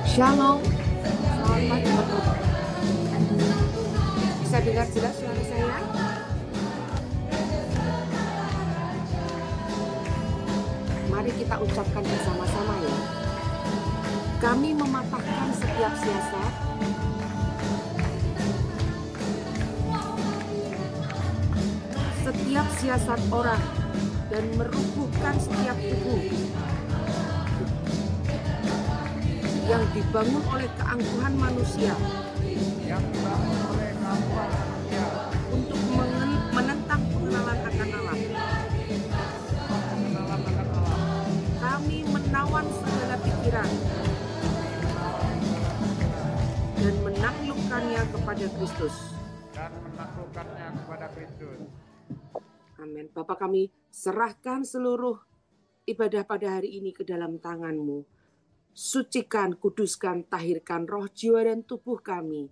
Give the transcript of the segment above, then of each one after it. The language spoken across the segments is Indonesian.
Shalom, selamat pagi Bapak. Bisa dengar jelas suara saya? Mari kita ucapkan bersama-sama ya. Kami mematahkan setiap siasat, setiap siasat orang dan merubuhkan setiap tubuh yang dibangun oleh keangkuhan manusia untuk menentang pengenalan akan Allah. Kami menawan segala pikiran dan menaklukkannya kepada Kristus. Amin. Bapa kami serahkan seluruh ibadah pada hari ini ke dalam tangan-Mu. Sucikan, kuduskan, tahirkan roh, jiwa, dan tubuh kami.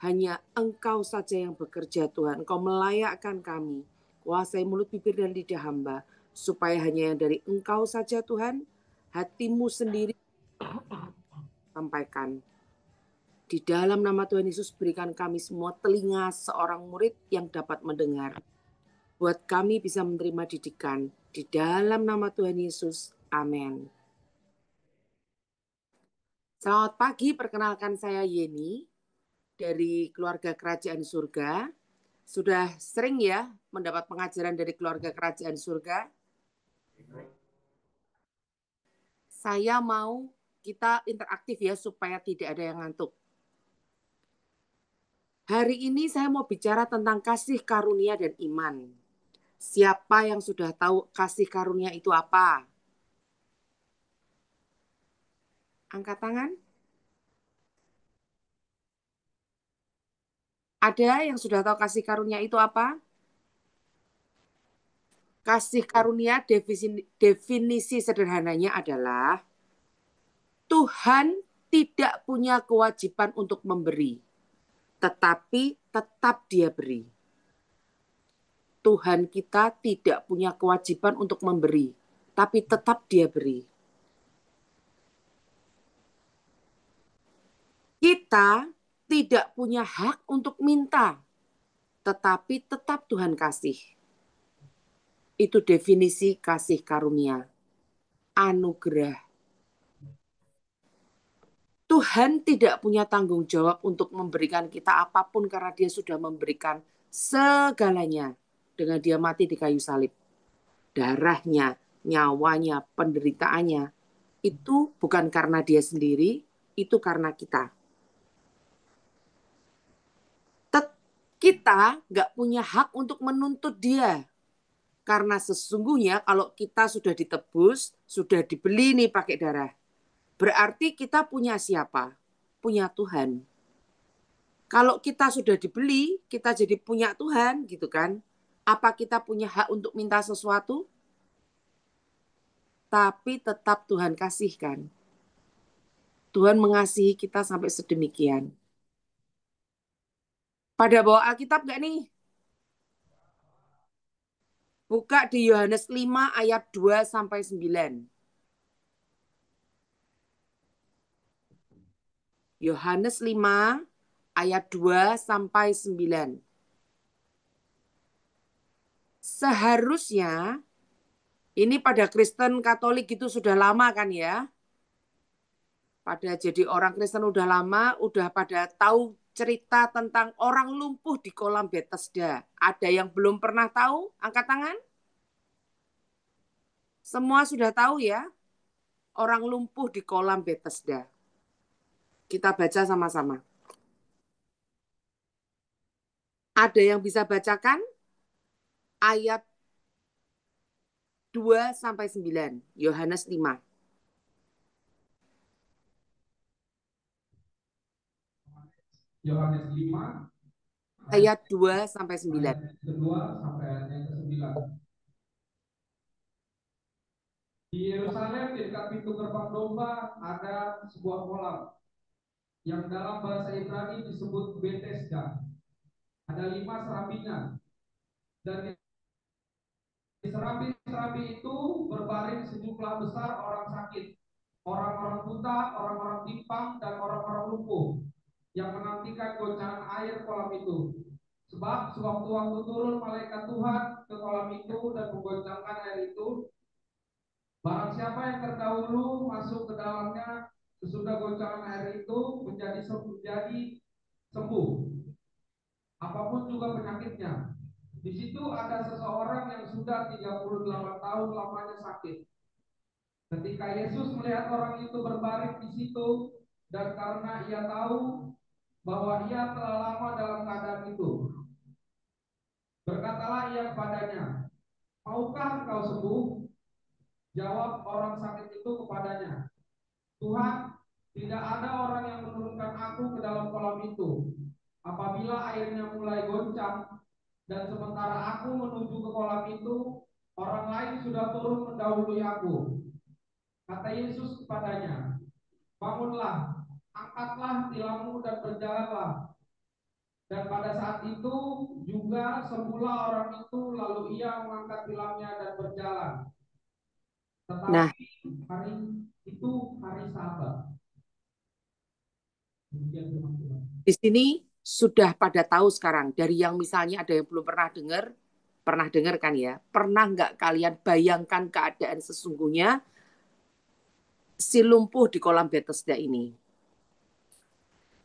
Hanya Engkau saja yang bekerja Tuhan. Engkau melayakkan kami. Kuasai mulut, bibir, dan lidah hamba. Supaya hanya yang dari Engkau saja Tuhan, hati-Mu sendiri sampaikan. Di dalam nama Tuhan Yesus berikan kami semua telinga seorang murid yang dapat mendengar. Buat kami bisa menerima didikan. Di dalam nama Tuhan Yesus. Amin. Selamat pagi, perkenalkan saya Yeni dari keluarga Kerajaan Surga. Sudah sering ya mendapat pengajaran dari keluarga Kerajaan Surga? Saya mau kita interaktif ya supaya tidak ada yang ngantuk. Hari ini saya mau bicara tentang kasih karunia dan iman. Siapa yang sudah tahu kasih karunia itu apa? Angkat tangan. Ada yang sudah tahu kasih karunia itu apa? Kasih karunia definisi sederhananya adalah Tuhan tidak punya kewajiban untuk memberi, tetapi tetap Dia beri. Tuhan kita tidak punya kewajiban untuk memberi, tapi tetap Dia beri. Kita tidak punya hak untuk minta, tetapi tetap Tuhan kasih. Itu definisi kasih karunia, anugerah. Tuhan tidak punya tanggung jawab untuk memberikan kita apapun karena Dia sudah memberikan segalanya dengan Dia mati di kayu salib. Darahnya, nyawanya, penderitaannya, itu bukan karena Dia sendiri, itu karena kita. Kita nggak punya hak untuk menuntut Dia. Karena sesungguhnya kalau kita sudah ditebus, sudah dibeli nih pakai darah, berarti kita punya siapa? Punya Tuhan. Kalau kita sudah dibeli, kita jadi punya Tuhan, gitu kan? Apa kita punya hak untuk minta sesuatu? Tapi tetap Tuhan kasihkan. Tuhan mengasihi kita sampai sedemikian. Pada bawa Alkitab nggak nih? Buka di Yohanes 5 ayat 2 sampai 9. Yohanes 5 ayat 2 sampai 9. Seharusnya ini pada Kristen Katolik itu sudah lama kan ya? Pada jadi orang Kristen udah lama, udah pada tahu cerita tentang orang lumpuh di kolam Bethesda. Ada yang belum pernah tahu? Angkat tangan. Semua sudah tahu ya? Orang lumpuh di kolam Bethesda. Kita baca sama-sama. Ada yang bisa bacakan? Ayat 2 sampai 9. Yohanes 5. Yohanes 5 Ayat 2 sampai 9. ayat kedua sampai ayat yang ke-9. Di Yerusalem di dekat pintu gerbang domba ada sebuah kolam yang dalam bahasa Ibrani disebut Bethesda. Ada 5 serambinya dan di serambi-serambi itu berbaring sejumlah besar orang sakit orang-orang buta, orang-orang timpang, dan orang-orang lumpuh yang menantikan goncangan air kolam itu. Sebab sewaktu-waktu turun malaikat Tuhan ke kolam itu dan menggoncangkan air itu, barang siapa yang terdahulu masuk ke dalamnya sesudah goncangan air itu menjadi sembuh, apapun juga penyakitnya. Di situ ada seseorang yang sudah 38 tahun lamanya sakit. Ketika Yesus melihat orang itu berbaring di situ, dan karena ia tahu bahwa ia telah lama dalam keadaan itu, berkatalah ia kepadanya, maukah engkau sembuh? Jawab orang sakit itu kepadanya, Tuhan, tidak ada orang yang menurunkan aku ke dalam kolam itu. Apabila airnya mulai goncang, dan sementara aku menuju ke kolam itu, orang lain sudah turun mendahului aku. Kata Yesus kepadanya, bangunlah, angkatlah tilammu dan berjalanlah. Dan pada saat itu juga semula orang itu, lalu ia mengangkat tilamnya dan berjalan. Nah, Tetapi hari itu hari Sabat. Demikian firman Tuhan. di sini sudah pada tahu sekarang, dari yang misalnya ada yang belum pernah dengar kan ya, pernah nggak kalian bayangkan keadaan sesungguhnya si lumpuh di kolam Bethesda ini?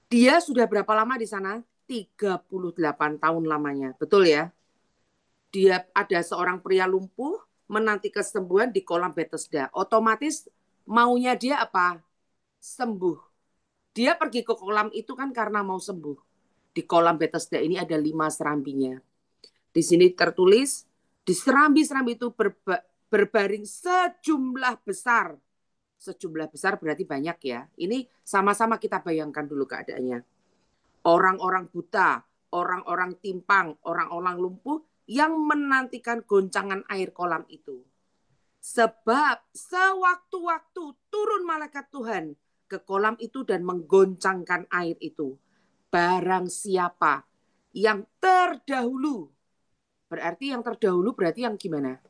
Dia sudah berapa lama di sana? 38 tahun lamanya, betul ya? Dia ada seorang pria lumpuh menanti kesembuhan di kolam Bethesda. Otomatis maunya dia apa? Sembuh. Dia pergi ke kolam itu kan karena mau sembuh. Di kolam Bethesda ini ada 5 serambinya. Di sini tertulis, di serambi-serambi itu berbaring sejumlah besar. Sejumlah besar berarti banyak ya. Ini sama-sama kita bayangkan dulu keadaannya. Orang-orang buta, orang-orang timpang, orang-orang lumpuh yang menantikan goncangan air kolam itu. Sebab sewaktu-waktu turun malaikat Tuhan ke kolam itu dan menggoncangkan air itu. Barang siapa yang terdahulu, berarti yang terdahulu berarti yang gimana?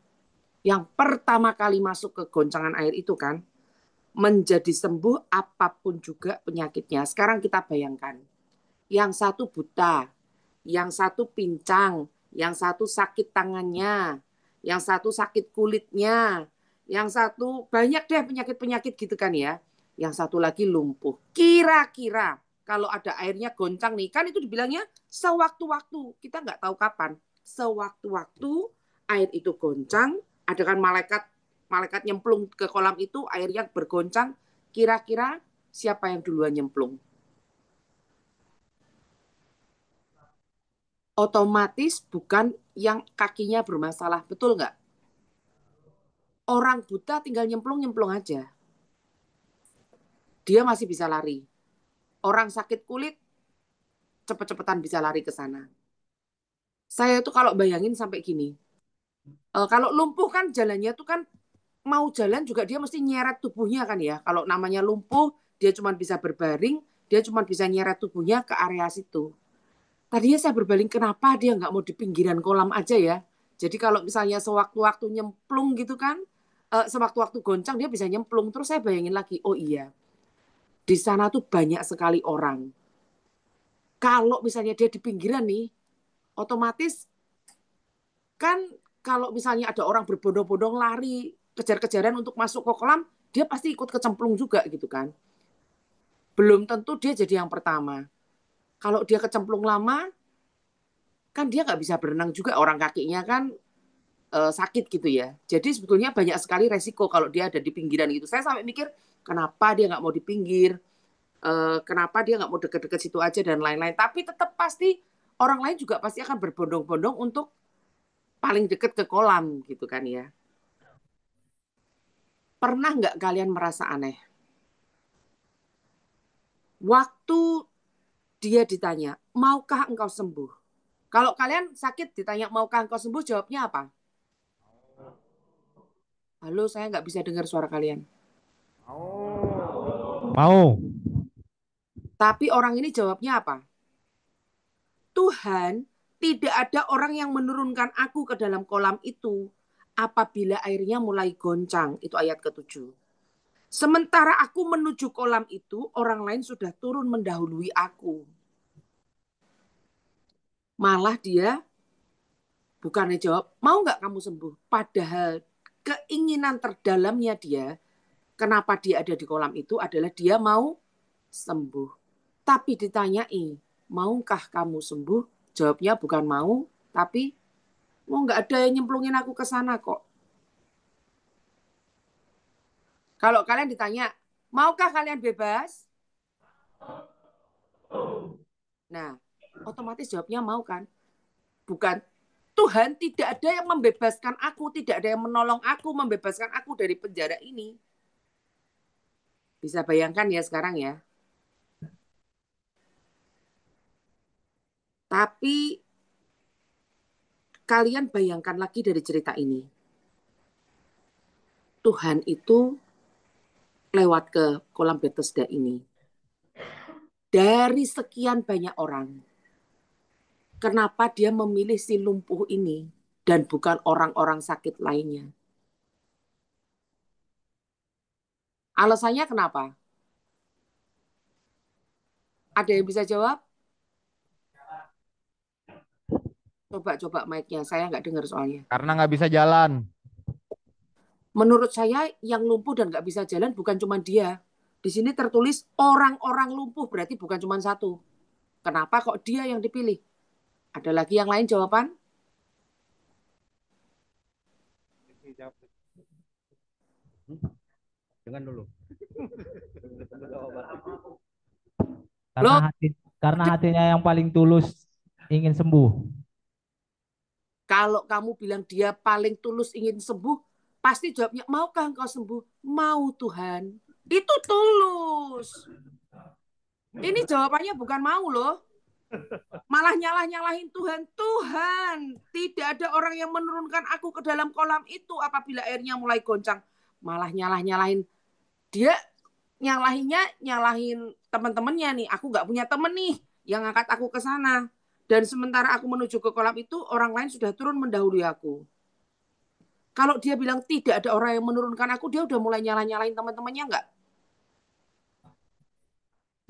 Yang pertama kali masuk ke goncangan air itu kan, menjadi sembuh apapun juga penyakitnya. Sekarang kita bayangkan, yang satu buta, yang satu pincang, yang satu sakit tangannya, yang satu sakit kulitnya, yang satu banyak deh penyakit-penyakit gitu kan ya. Yang satu lagi lumpuh. Kira-kira kalau ada airnya goncang nih, kan itu dibilangnya sewaktu-waktu. Kita nggak tahu kapan. Sewaktu-waktu air itu goncang, ada kan malaikat malaikat nyemplung ke kolam itu, airnya bergoncang. Kira-kira siapa yang duluan nyemplung? Otomatis bukan yang kakinya bermasalah, betul nggak? Orang buta tinggal nyemplung-nyemplung aja. Dia masih bisa lari. Orang sakit kulit cepet-cepetan bisa lari ke sana. Saya tuh kalau bayangin sampai gini, kalau lumpuh kan jalannya tuh kan mau jalan juga dia mesti nyeret tubuhnya kan ya. Kalau namanya lumpuh, dia cuma bisa berbaring, dia cuma bisa nyeret tubuhnya ke area situ. Tadinya saya berbaling, kenapa dia nggak mau di pinggiran kolam aja ya? Jadi kalau misalnya sewaktu-waktu nyemplung gitu kan, sewaktu-waktu goncang dia bisa nyemplung. Terus saya bayangin lagi, oh iya, di sana tuh banyak sekali orang. Kalau misalnya dia di pinggiran nih, otomatis kan kalau misalnya ada orang berbondong-bondong lari, kejar-kejaran untuk masuk ke kolam, dia pasti ikut kecemplung juga gitu kan. Belum tentu dia jadi yang pertama. Kalau dia kecemplung lama, kan dia nggak bisa berenang juga, orang kakinya kan sakit gitu ya. Jadi sebetulnya banyak sekali resiko kalau dia ada di pinggiran gitu. Saya sampai mikir, kenapa dia nggak mau di pinggir, kenapa dia nggak mau deket-deket situ aja dan lain-lain. Tapi tetap pasti orang lain juga pasti akan berbondong-bondong untuk paling deket ke kolam gitu kan ya. Pernah nggak kalian merasa aneh? Waktu dia ditanya, maukah engkau sembuh? Kalau kalian sakit ditanya, maukah engkau sembuh? Jawabnya apa? Halo, saya nggak bisa dengar suara kalian. Mau. Tapi orang ini jawabnya apa? Tuhan, tidak ada orang yang menurunkan aku ke dalam kolam itu apabila airnya mulai goncang. Itu ayat ke-7. Sementara aku menuju kolam itu, orang lain sudah turun mendahului aku. Malah dia bukannya jawab, mau nggak kamu sembuh? Padahal keinginan terdalamnya dia, kenapa dia ada di kolam itu adalah dia mau sembuh. Tapi ditanyai, maukah kamu sembuh? Jawabnya bukan mau, tapi mau nggak ada yang nyemplungin aku ke sana kok. Kalau kalian ditanya, maukah kalian bebas? Nah, otomatis jawabnya mau kan? Bukan, Tuhan tidak ada yang membebaskan aku, tidak ada yang menolong aku, membebaskan aku dari penjara ini. Bisa bayangkan ya sekarang ya. Tapi kalian bayangkan lagi dari cerita ini. Tuhan itu lewat ke kolam Bethesda ini. Dari sekian banyak orang, kenapa dia memilih si lumpuh ini dan bukan orang-orang sakit lainnya? Alasannya kenapa? Ada yang bisa jawab? Coba mic-nya, saya nggak dengar soalnya. Karena nggak bisa jalan. Menurut saya yang lumpuh dan nggak bisa jalan bukan cuma dia. Di sini tertulis orang-orang lumpuh, berarti bukan cuma satu. Kenapa kok dia yang dipilih? Ada lagi yang lain jawaban? Jangan dulu. Karena Loh, karena hatinya yang paling tulus ingin sembuh. kalau kamu bilang dia paling tulus ingin sembuh, pasti jawabnya, maukah engkau sembuh? Mau Tuhan. Itu tulus. Ini jawabannya bukan mau loh. Malah nyalah-nyalahin Tuhan. Tuhan, tidak ada orang yang menurunkan aku ke dalam kolam itu apabila airnya mulai goncang. Malah nyalah-nyalahin. Dia nyalahin teman-temannya nih. Aku nggak punya temen nih yang ngangkat aku ke sana. Dan sementara aku menuju ke kolam itu, orang lain sudah turun mendahului aku. Kalau dia bilang tidak ada orang yang menurunkan aku, dia udah mulai nyalah-nyalahin teman-temannya nggak?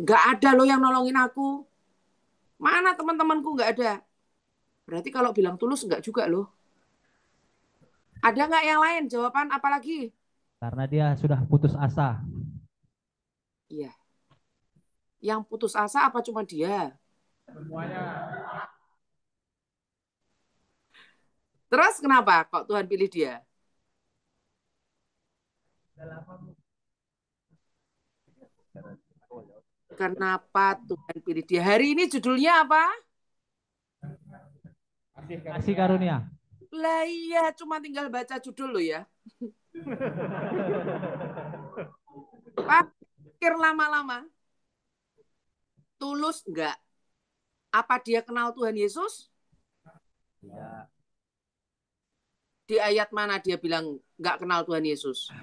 Nggak ada loh yang nolongin aku. Mana teman-temanku nggak ada? Berarti kalau bilang tulus nggak juga loh. Ada nggak yang lain? Jawaban apa lagi? Karena dia sudah putus asa. Iya. Yang putus asa apa cuma dia? Semuanya. Terus kenapa kok Tuhan pilih dia? Kenapa Tuhan pilih dia? Hari ini judulnya apa? Kasih karunia. Lah iya, cuma tinggal baca judul loh ya. Pikir lama-lama. Tulus enggak? Apa dia kenal Tuhan Yesus? Ya. Di ayat mana dia bilang enggak kenal Tuhan Yesus?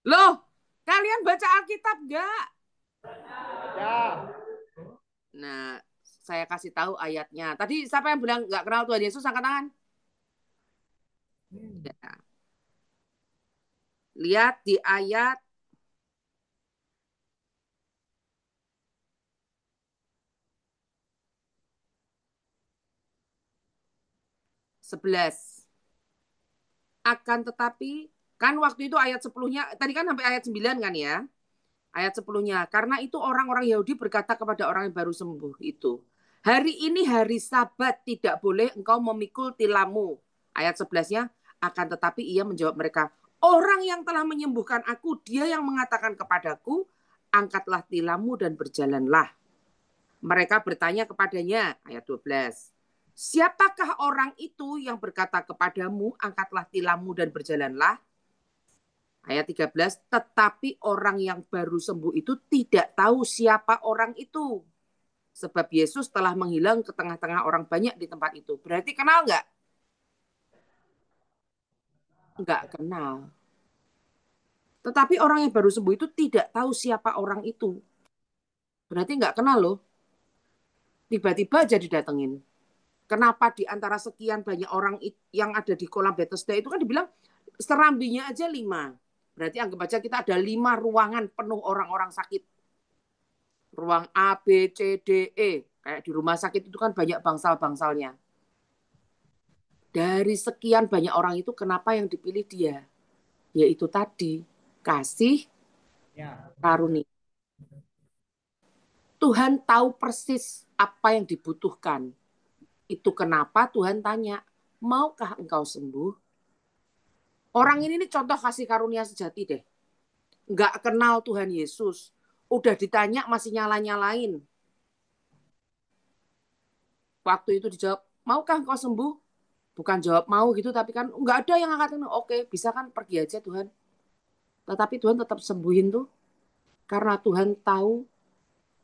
Loh, kalian baca Alkitab enggak? Ya. Nah, saya kasih tahu ayatnya. Tadi siapa yang bilang enggak kenal Tuhan Yesus? Angkat tangan. Ya. Lihat di ayat 11. Akan tetapi, kan waktu itu ayat 10-nya, tadi kan sampai ayat 9 kan ya. Ayat 10-nya, karena itu orang-orang Yahudi berkata kepada orang yang baru sembuh itu, hari ini hari Sabat, tidak boleh engkau memikul tilammu. Ayat 11-nya, akan tetapi ia menjawab mereka, orang yang telah menyembuhkan aku, dia yang mengatakan kepadaku, angkatlah tilammu dan berjalanlah. Mereka bertanya kepadanya, ayat 12, siapakah orang itu yang berkata kepadamu, angkatlah tilammu dan berjalanlah? Ayat 13, tetapi orang yang baru sembuh itu tidak tahu siapa orang itu. Sebab Yesus telah menghilang ke tengah-tengah orang banyak di tempat itu. Berarti kenal nggak? Nggak kenal. Tetapi orang yang baru sembuh itu tidak tahu siapa orang itu. Berarti nggak kenal loh. Tiba-tiba aja didatengin. Kenapa di antara sekian banyak orang yang ada di kolam Bethesda itu kan dibilang serambinya aja 5. Berarti anggap aja kita ada 5 ruangan penuh orang-orang sakit. Ruang A, B, C, D, E. Kayak di rumah sakit itu kan banyak bangsal-bangsalnya. Dari sekian banyak orang itu kenapa yang dipilih dia? Yaitu tadi, kasih karunia. Tuhan tahu persis apa yang dibutuhkan. Itu kenapa Tuhan tanya, maukah engkau sembuh? Orang ini contoh kasih karunia sejati deh. Nggak kenal Tuhan Yesus. Udah ditanya masih nyala-nyalain. Waktu itu dijawab, maukah engkau sembuh? Bukan jawab mau gitu, tapi kan nggak ada yang ngangkatin, oke bisa kan pergi aja Tuhan. Tetapi Tuhan tetap sembuhin tuh. Karena Tuhan tahu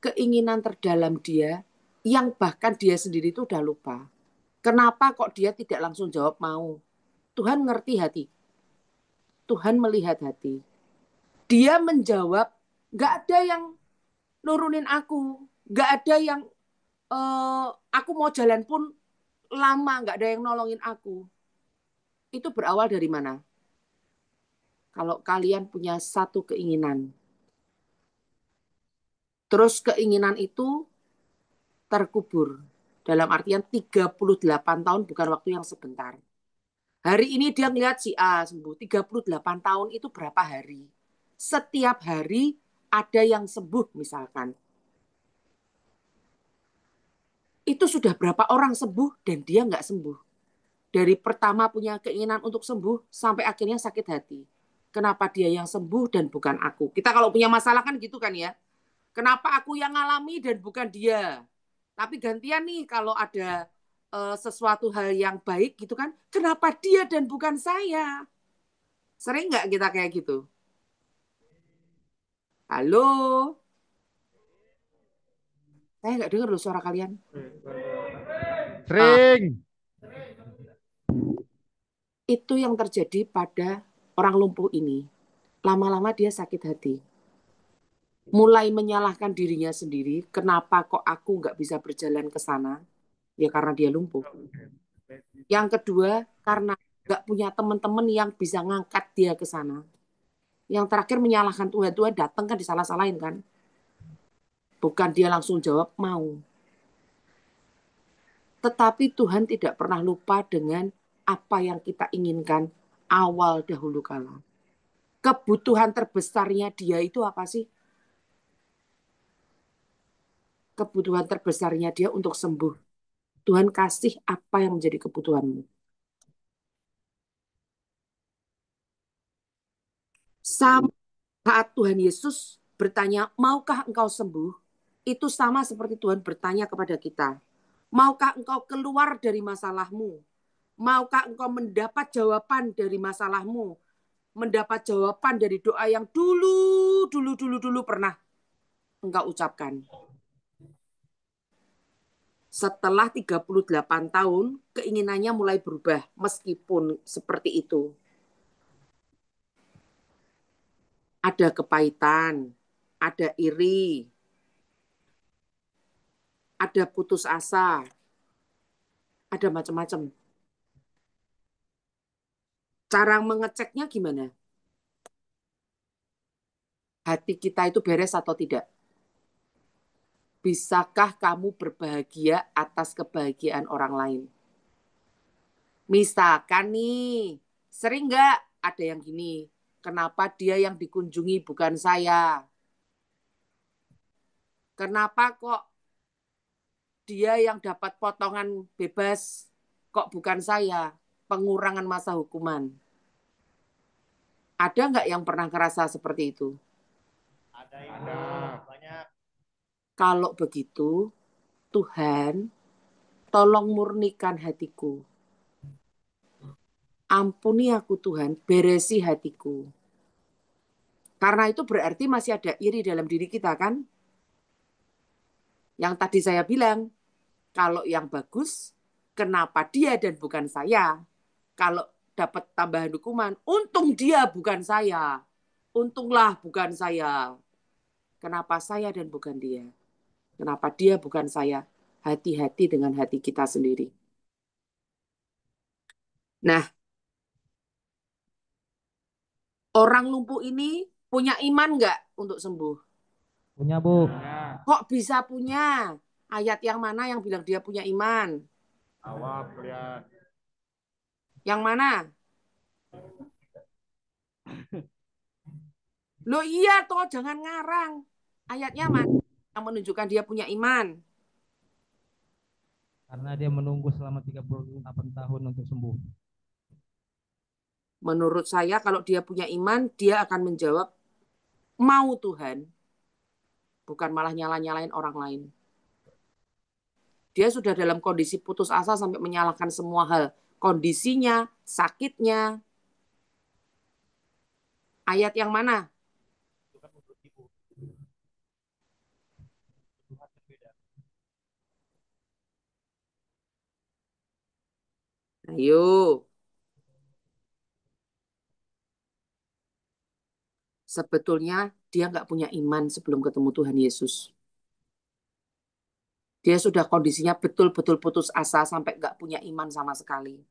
keinginan terdalam dia, yang bahkan dia sendiri itu udah lupa. Kenapa kok dia tidak langsung jawab mau? Tuhan ngerti hati. Tuhan melihat hati. Dia menjawab, nggak ada yang nurunin aku. Nggak ada yang, aku mau jalan pun lama, nggak ada yang nolongin aku. Itu berawal dari mana? Kalau kalian punya satu keinginan. Terus keinginan itu terkubur. Dalam artian 38 tahun bukan waktu yang sebentar. Hari ini dia ngeliat si A sembuh. 38 tahun itu berapa hari? Setiap hari ada yang sembuh misalkan. Itu sudah berapa orang sembuh dan dia nggak sembuh. Dari pertama punya keinginan untuk sembuh sampai akhirnya sakit hati. Kenapa dia yang sembuh dan bukan aku? Kita kalau punya masalah kan gitu kan ya. Kenapa aku yang ngalami dan bukan dia? Tapi gantian nih kalau ada sesuatu hal yang baik gitu kan. Kenapa dia dan bukan saya? Sering nggak kita kayak gitu? Halo? Saya nggak dengar loh suara kalian. Sering. Itu yang terjadi pada orang lumpuh ini. Lama-lama dia sakit hati. Mulai menyalahkan dirinya sendiri. Kenapa kok aku nggak bisa berjalan ke sana? Ya karena dia lumpuh. Yang kedua, karena nggak punya teman-teman yang bisa ngangkat dia ke sana. Yang terakhir menyalahkan Tuhan. Tuhan datang kan disalah-salahin kan. Bukan dia langsung jawab mau. Tetapi Tuhan tidak pernah lupa dengan apa yang kita inginkan awal dahulu kala. Kebutuhan terbesarnya dia itu apa sih? Kebutuhan terbesarnya dia untuk sembuh. Tuhan kasih apa yang menjadi kebutuhanmu. Sama saat Tuhan Yesus bertanya, maukah engkau sembuh? Itu sama seperti Tuhan bertanya kepada kita. Maukah engkau keluar dari masalahmu? Maukah engkau mendapat jawaban dari masalahmu? Mendapat jawaban dari doa yang dulu pernah engkau ucapkan. Setelah 38 tahun, keinginannya mulai berubah meskipun seperti itu. Ada kepahitan, ada iri, ada putus asa, ada macam-macam. Cara mengeceknya gimana? Hati kita itu beres atau tidak? Bisakah kamu berbahagia atas kebahagiaan orang lain? Misalkan nih, sering nggak ada yang gini, kenapa dia yang dikunjungi bukan saya? Kenapa kok dia yang dapat potongan bebas, kok bukan saya? Pengurangan masa hukuman. Ada nggak yang pernah ngerasa seperti itu? Ada. Banyak. Kalau begitu, Tuhan, tolong murnikan hatiku. Ampuni aku Tuhan, beresi hatiku. Karena itu berarti masih ada iri dalam diri kita kan? Yang tadi saya bilang, kalau yang bagus, kenapa dia dan bukan saya? Kalau dapat tambahan hukuman, untung dia bukan saya. Untunglah bukan saya. Kenapa saya dan bukan dia? Kenapa dia bukan saya? Hati-hati dengan hati kita sendiri. Nah, Orang lumpuh ini punya iman nggak untuk sembuh? Punya, Bu. Ya, Kok bisa punya? Ayat yang mana yang bilang dia punya iman? awal lihat. Yang mana? Loh iya toh, jangan ngarang. Ayatnya mana yang menunjukkan dia punya iman? Karena dia menunggu selama 38 tahun untuk sembuh. Menurut saya kalau dia punya iman, dia akan menjawab, mau Tuhan. Bukan malah nyala-nyalain orang lain. Dia sudah dalam kondisi putus asa sampai menyalahkan semua hal. Kondisinya, sakitnya. Ayat yang mana? Itu kan untuk ibu. Tuhan berbeda. Ayo. Sebetulnya dia nggak punya iman sebelum ketemu Tuhan Yesus. Dia sudah kondisinya betul-betul putus asa sampai nggak punya iman sama sekali.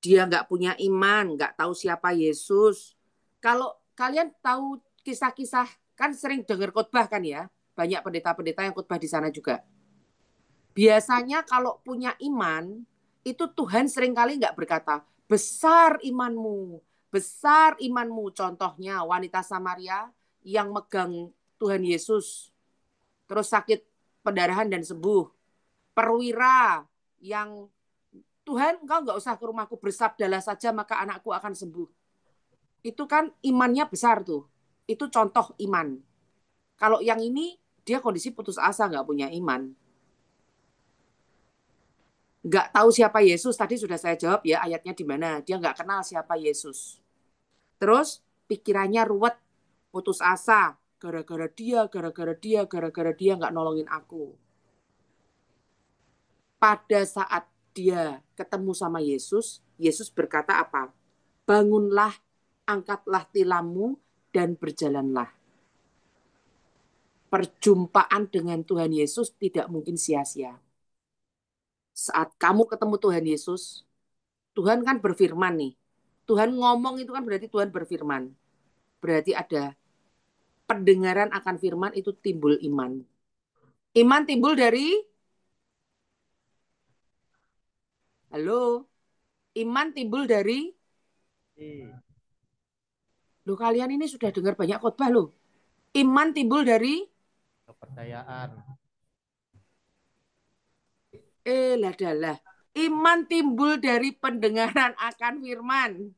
Dia nggak punya iman, nggak tahu siapa Yesus. Kalau kalian tahu kisah-kisah, kan sering dengar khotbah kan ya, banyak pendeta-pendeta yang khotbah di sana juga. Biasanya kalau punya iman, itu Tuhan seringkali nggak berkata, besar imanmu, besar imanmu. Contohnya wanita Samaria yang megang Tuhan Yesus, terus sakit pendarahan dan sembuh. Perwira yang Tuhan engkau nggak usah ke rumahku, bersabdalah saja maka anakku akan sembuh. Itu kan imannya besar tuh. Itu contoh iman. Kalau yang ini dia kondisi putus asa nggak punya iman. Nggak tahu siapa Yesus, tadi sudah saya jawab ya ayatnya di mana. Dia nggak kenal siapa Yesus. Terus pikirannya ruwet, putus asa. Gara-gara dia, gara-gara dia, gara-gara dia nggak nolongin aku. Pada saat dia ketemu sama Yesus, Yesus berkata apa? Bangunlah, angkatlah tilammu, dan berjalanlah. Perjumpaan dengan Tuhan Yesus tidak mungkin sia-sia. Saat kamu ketemu Tuhan Yesus, Tuhan kan berfirman nih. Tuhan ngomong itu kan berarti Tuhan berfirman. Berarti ada pendengaran akan firman itu timbul iman. Iman timbul dari, halo, iman timbul dari, loh kalian ini sudah dengar banyak khotbah loh. Iman timbul dari, Kepercayaan. ladalah. Iman timbul dari pendengaran akan firman.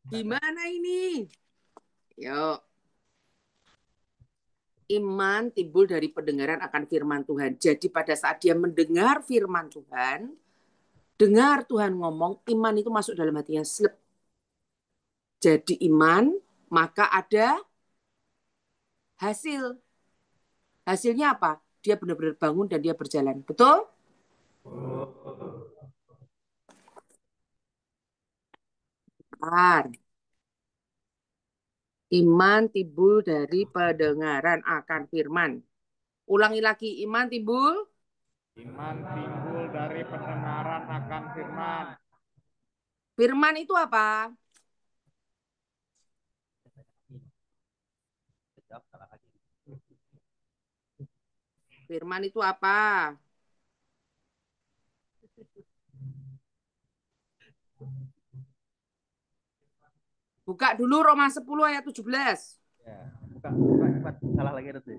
Gimana ini? Yuk. Iman timbul dari pendengaran akan firman Tuhan. Jadi pada saat dia mendengar firman Tuhan, dengar Tuhan ngomong, iman itu masuk dalam hatinya. Slep. Jadi iman, maka ada hasil. Hasilnya apa? Dia benar-benar bangun dan dia berjalan. Betul? Benar. Iman timbul dari pendengaran akan firman. Ulangi lagi, iman timbul. Iman timbul dari pendengaran akan firman. Firman itu apa? Firman itu apa? Buka dulu Roma 10 ayat 17. Ya, bukan, salah lagi itu.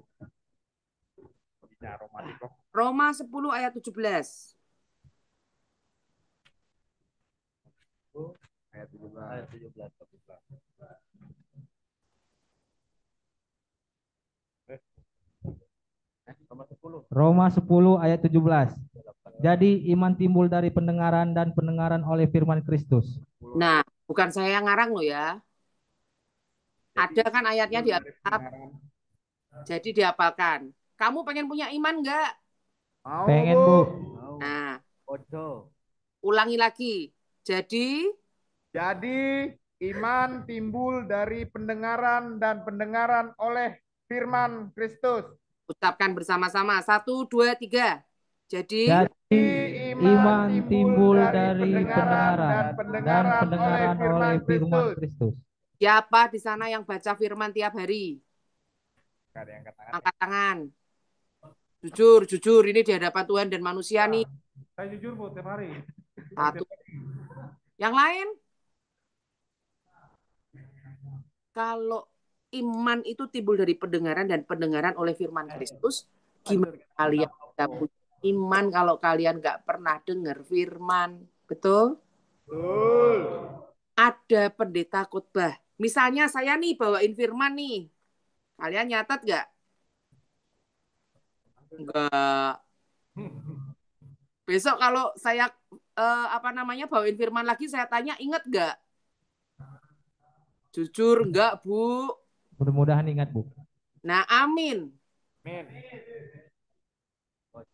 Roma 10 ayat 17. Ayat 17. Ayat 17. Roma 10 ayat 17. Jadi iman timbul dari pendengaran dan pendengaran oleh firman Kristus. Nah, bukan saya yang ngarang loh ya. Ada kan ayatnya di Alkitab. Jadi dihafalkan. Kamu pengen punya iman nggak? Pengen, Bu. Nah, Ojo. ulangi lagi. Jadi Iman timbul dari pendengaran dan pendengaran oleh firman Kristus. ucapkan bersama-sama. 1, 2, 3. Jadi iman timbul dari pendengaran pendengaran dan pendengaran oleh firman Kristus. Kristus. Siapa di sana yang baca firman tiap hari? Nggak ada yang kata. Angkat tangan. Jujur, jujur. Ini di hadapan Tuhan dan manusia nih. Saya jujur Bu, tiap hari. Satu. Yang lain? Kalau iman itu timbul dari pendengaran dan pendengaran oleh firman Kristus, gimana kalian bisa punya iman kalau kalian nggak pernah dengar firman? Betul? Betul. Ada pendeta khotbah. Misalnya saya nih bawain firman nih. Kalian nyatat nggak? Enggak. Besok kalau saya bawain firman lagi, saya tanya, ingat nggak? Jujur enggak, Bu? Mudah-mudahan ingat, Bu. Nah, amin. Amin.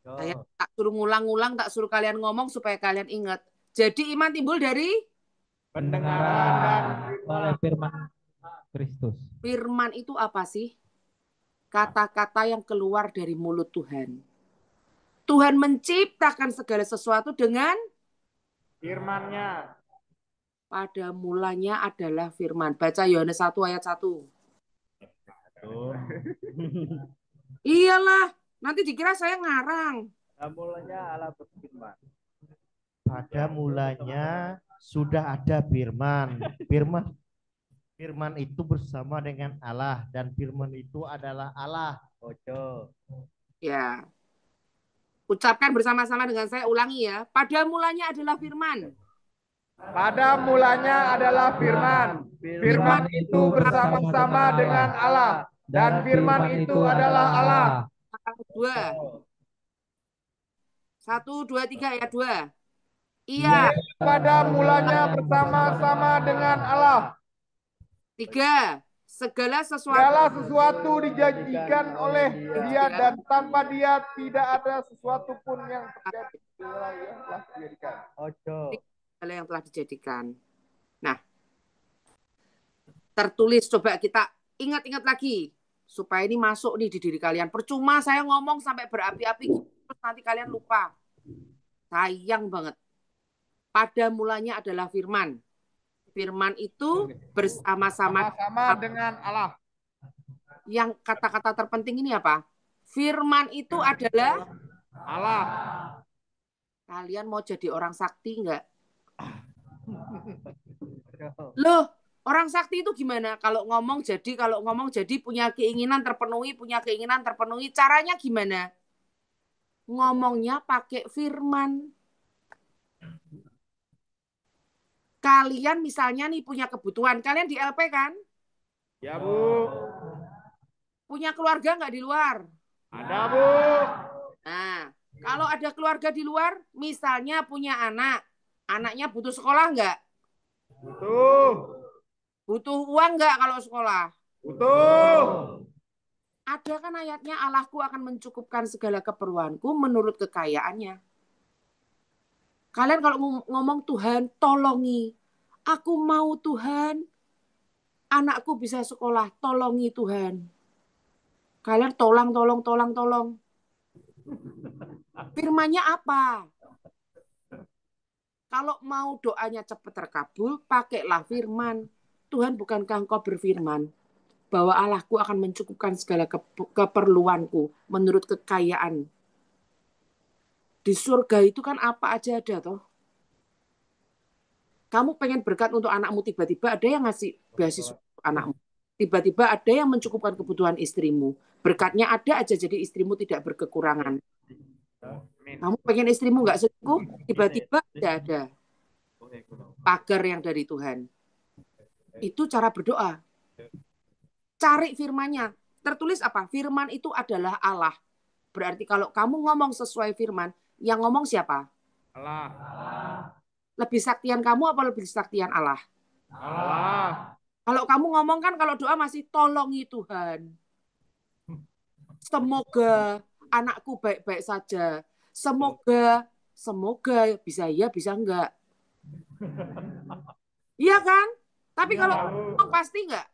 Saya tak suruh ngulang-ngulang, tak suruh kalian ngomong supaya kalian ingat. Jadi iman timbul dari Pendengaran oleh firman Kristus. firman itu apa sih? Kata-kata yang keluar dari mulut Tuhan. Tuhan menciptakan segala sesuatu dengan firman-Nya. pada mulanya adalah firman. Baca Yohanes 1 ayat 1. Iyalah, nanti dikira saya ngarang. Mulanya Allah berfirman. Pada mulanya sudah ada firman. Firman itu bersama dengan Allah dan firman itu adalah Allah. Ojo. Ya. Ucapkan bersama-sama dengan saya, ulangi ya. Pada mulanya adalah firman. Pada mulanya adalah firman. Firman itu bersama-sama dengan Allah. Dan firman itu adalah Allah. 1, 2, 3 ayat 2. Iya. Pada mulanya bersama-sama dengan Allah. 3. Segala sesuatu Dijadikan oleh Dia dan tanpa Dia tidak ada sesuatu pun yang terjadi. Telah dijadikan. Ojo. yang telah dijadikan. Nah, tertulis, coba kita ingat-ingat lagi supaya ini masuk nih di diri kalian. Percuma saya ngomong sampai berapi-api terus nanti kalian lupa. Sayang banget. Pada mulanya adalah firman. Firman itu bersama-sama dengan Allah. Yang kata-kata terpenting ini apa? Firman itu adalah Allah. Kalian mau jadi orang sakti nggak? Loh, orang sakti itu gimana? Kalau ngomong jadi punya keinginan terpenuhi, caranya gimana? Ngomongnya pakai firman. Kalian misalnya nih punya kebutuhan, kalian di LP kan? Ya, Bu. Punya keluarga nggak di luar? Ada, Bu. Nah, kalau ada keluarga di luar, misalnya punya anak, anaknya butuh sekolah nggak? Butuh. Butuh uang nggak kalau sekolah? Butuh. Ada kan ayatnya, Allahku akan mencukupkan segala keperluanku menurut kekayaannya. Kalian kalau ngomong Tuhan, tolongi. Aku mau Tuhan, anakku bisa sekolah, tolongi Tuhan. Kalian tolong. Firmannya apa? Kalau mau doanya cepat terkabul, pakailah firman. Tuhan, bukankah engkau berfirman bahwa Allahku akan mencukupkan segala keperluanku menurut kekayaan. Di surga itu kan apa aja ada toh. Kamu pengen berkat untuk anakmu, tiba-tiba ada yang ngasih beasiswa untuk anakmu. Tiba-tiba ada yang mencukupkan kebutuhan istrimu. Berkatnya ada aja, jadi istrimu tidak berkekurangan. Kamu pengen istrimu nggak selingkuh, tiba-tiba ada pagar yang dari Tuhan. Itu cara berdoa. Cari firmannya. Tertulis apa? Firman itu adalah Allah. Berarti kalau kamu ngomong sesuai firman, yang ngomong siapa? Allah. Lebih saktian kamu apa lebih saktian Allah? Allah. Kalau kamu ngomong kan, kalau doa masih tolongi Tuhan. Semoga anakku baik-baik saja. Semoga bisa iya, bisa enggak. Iya kan? Tapi kalau ngomong pasti enggak?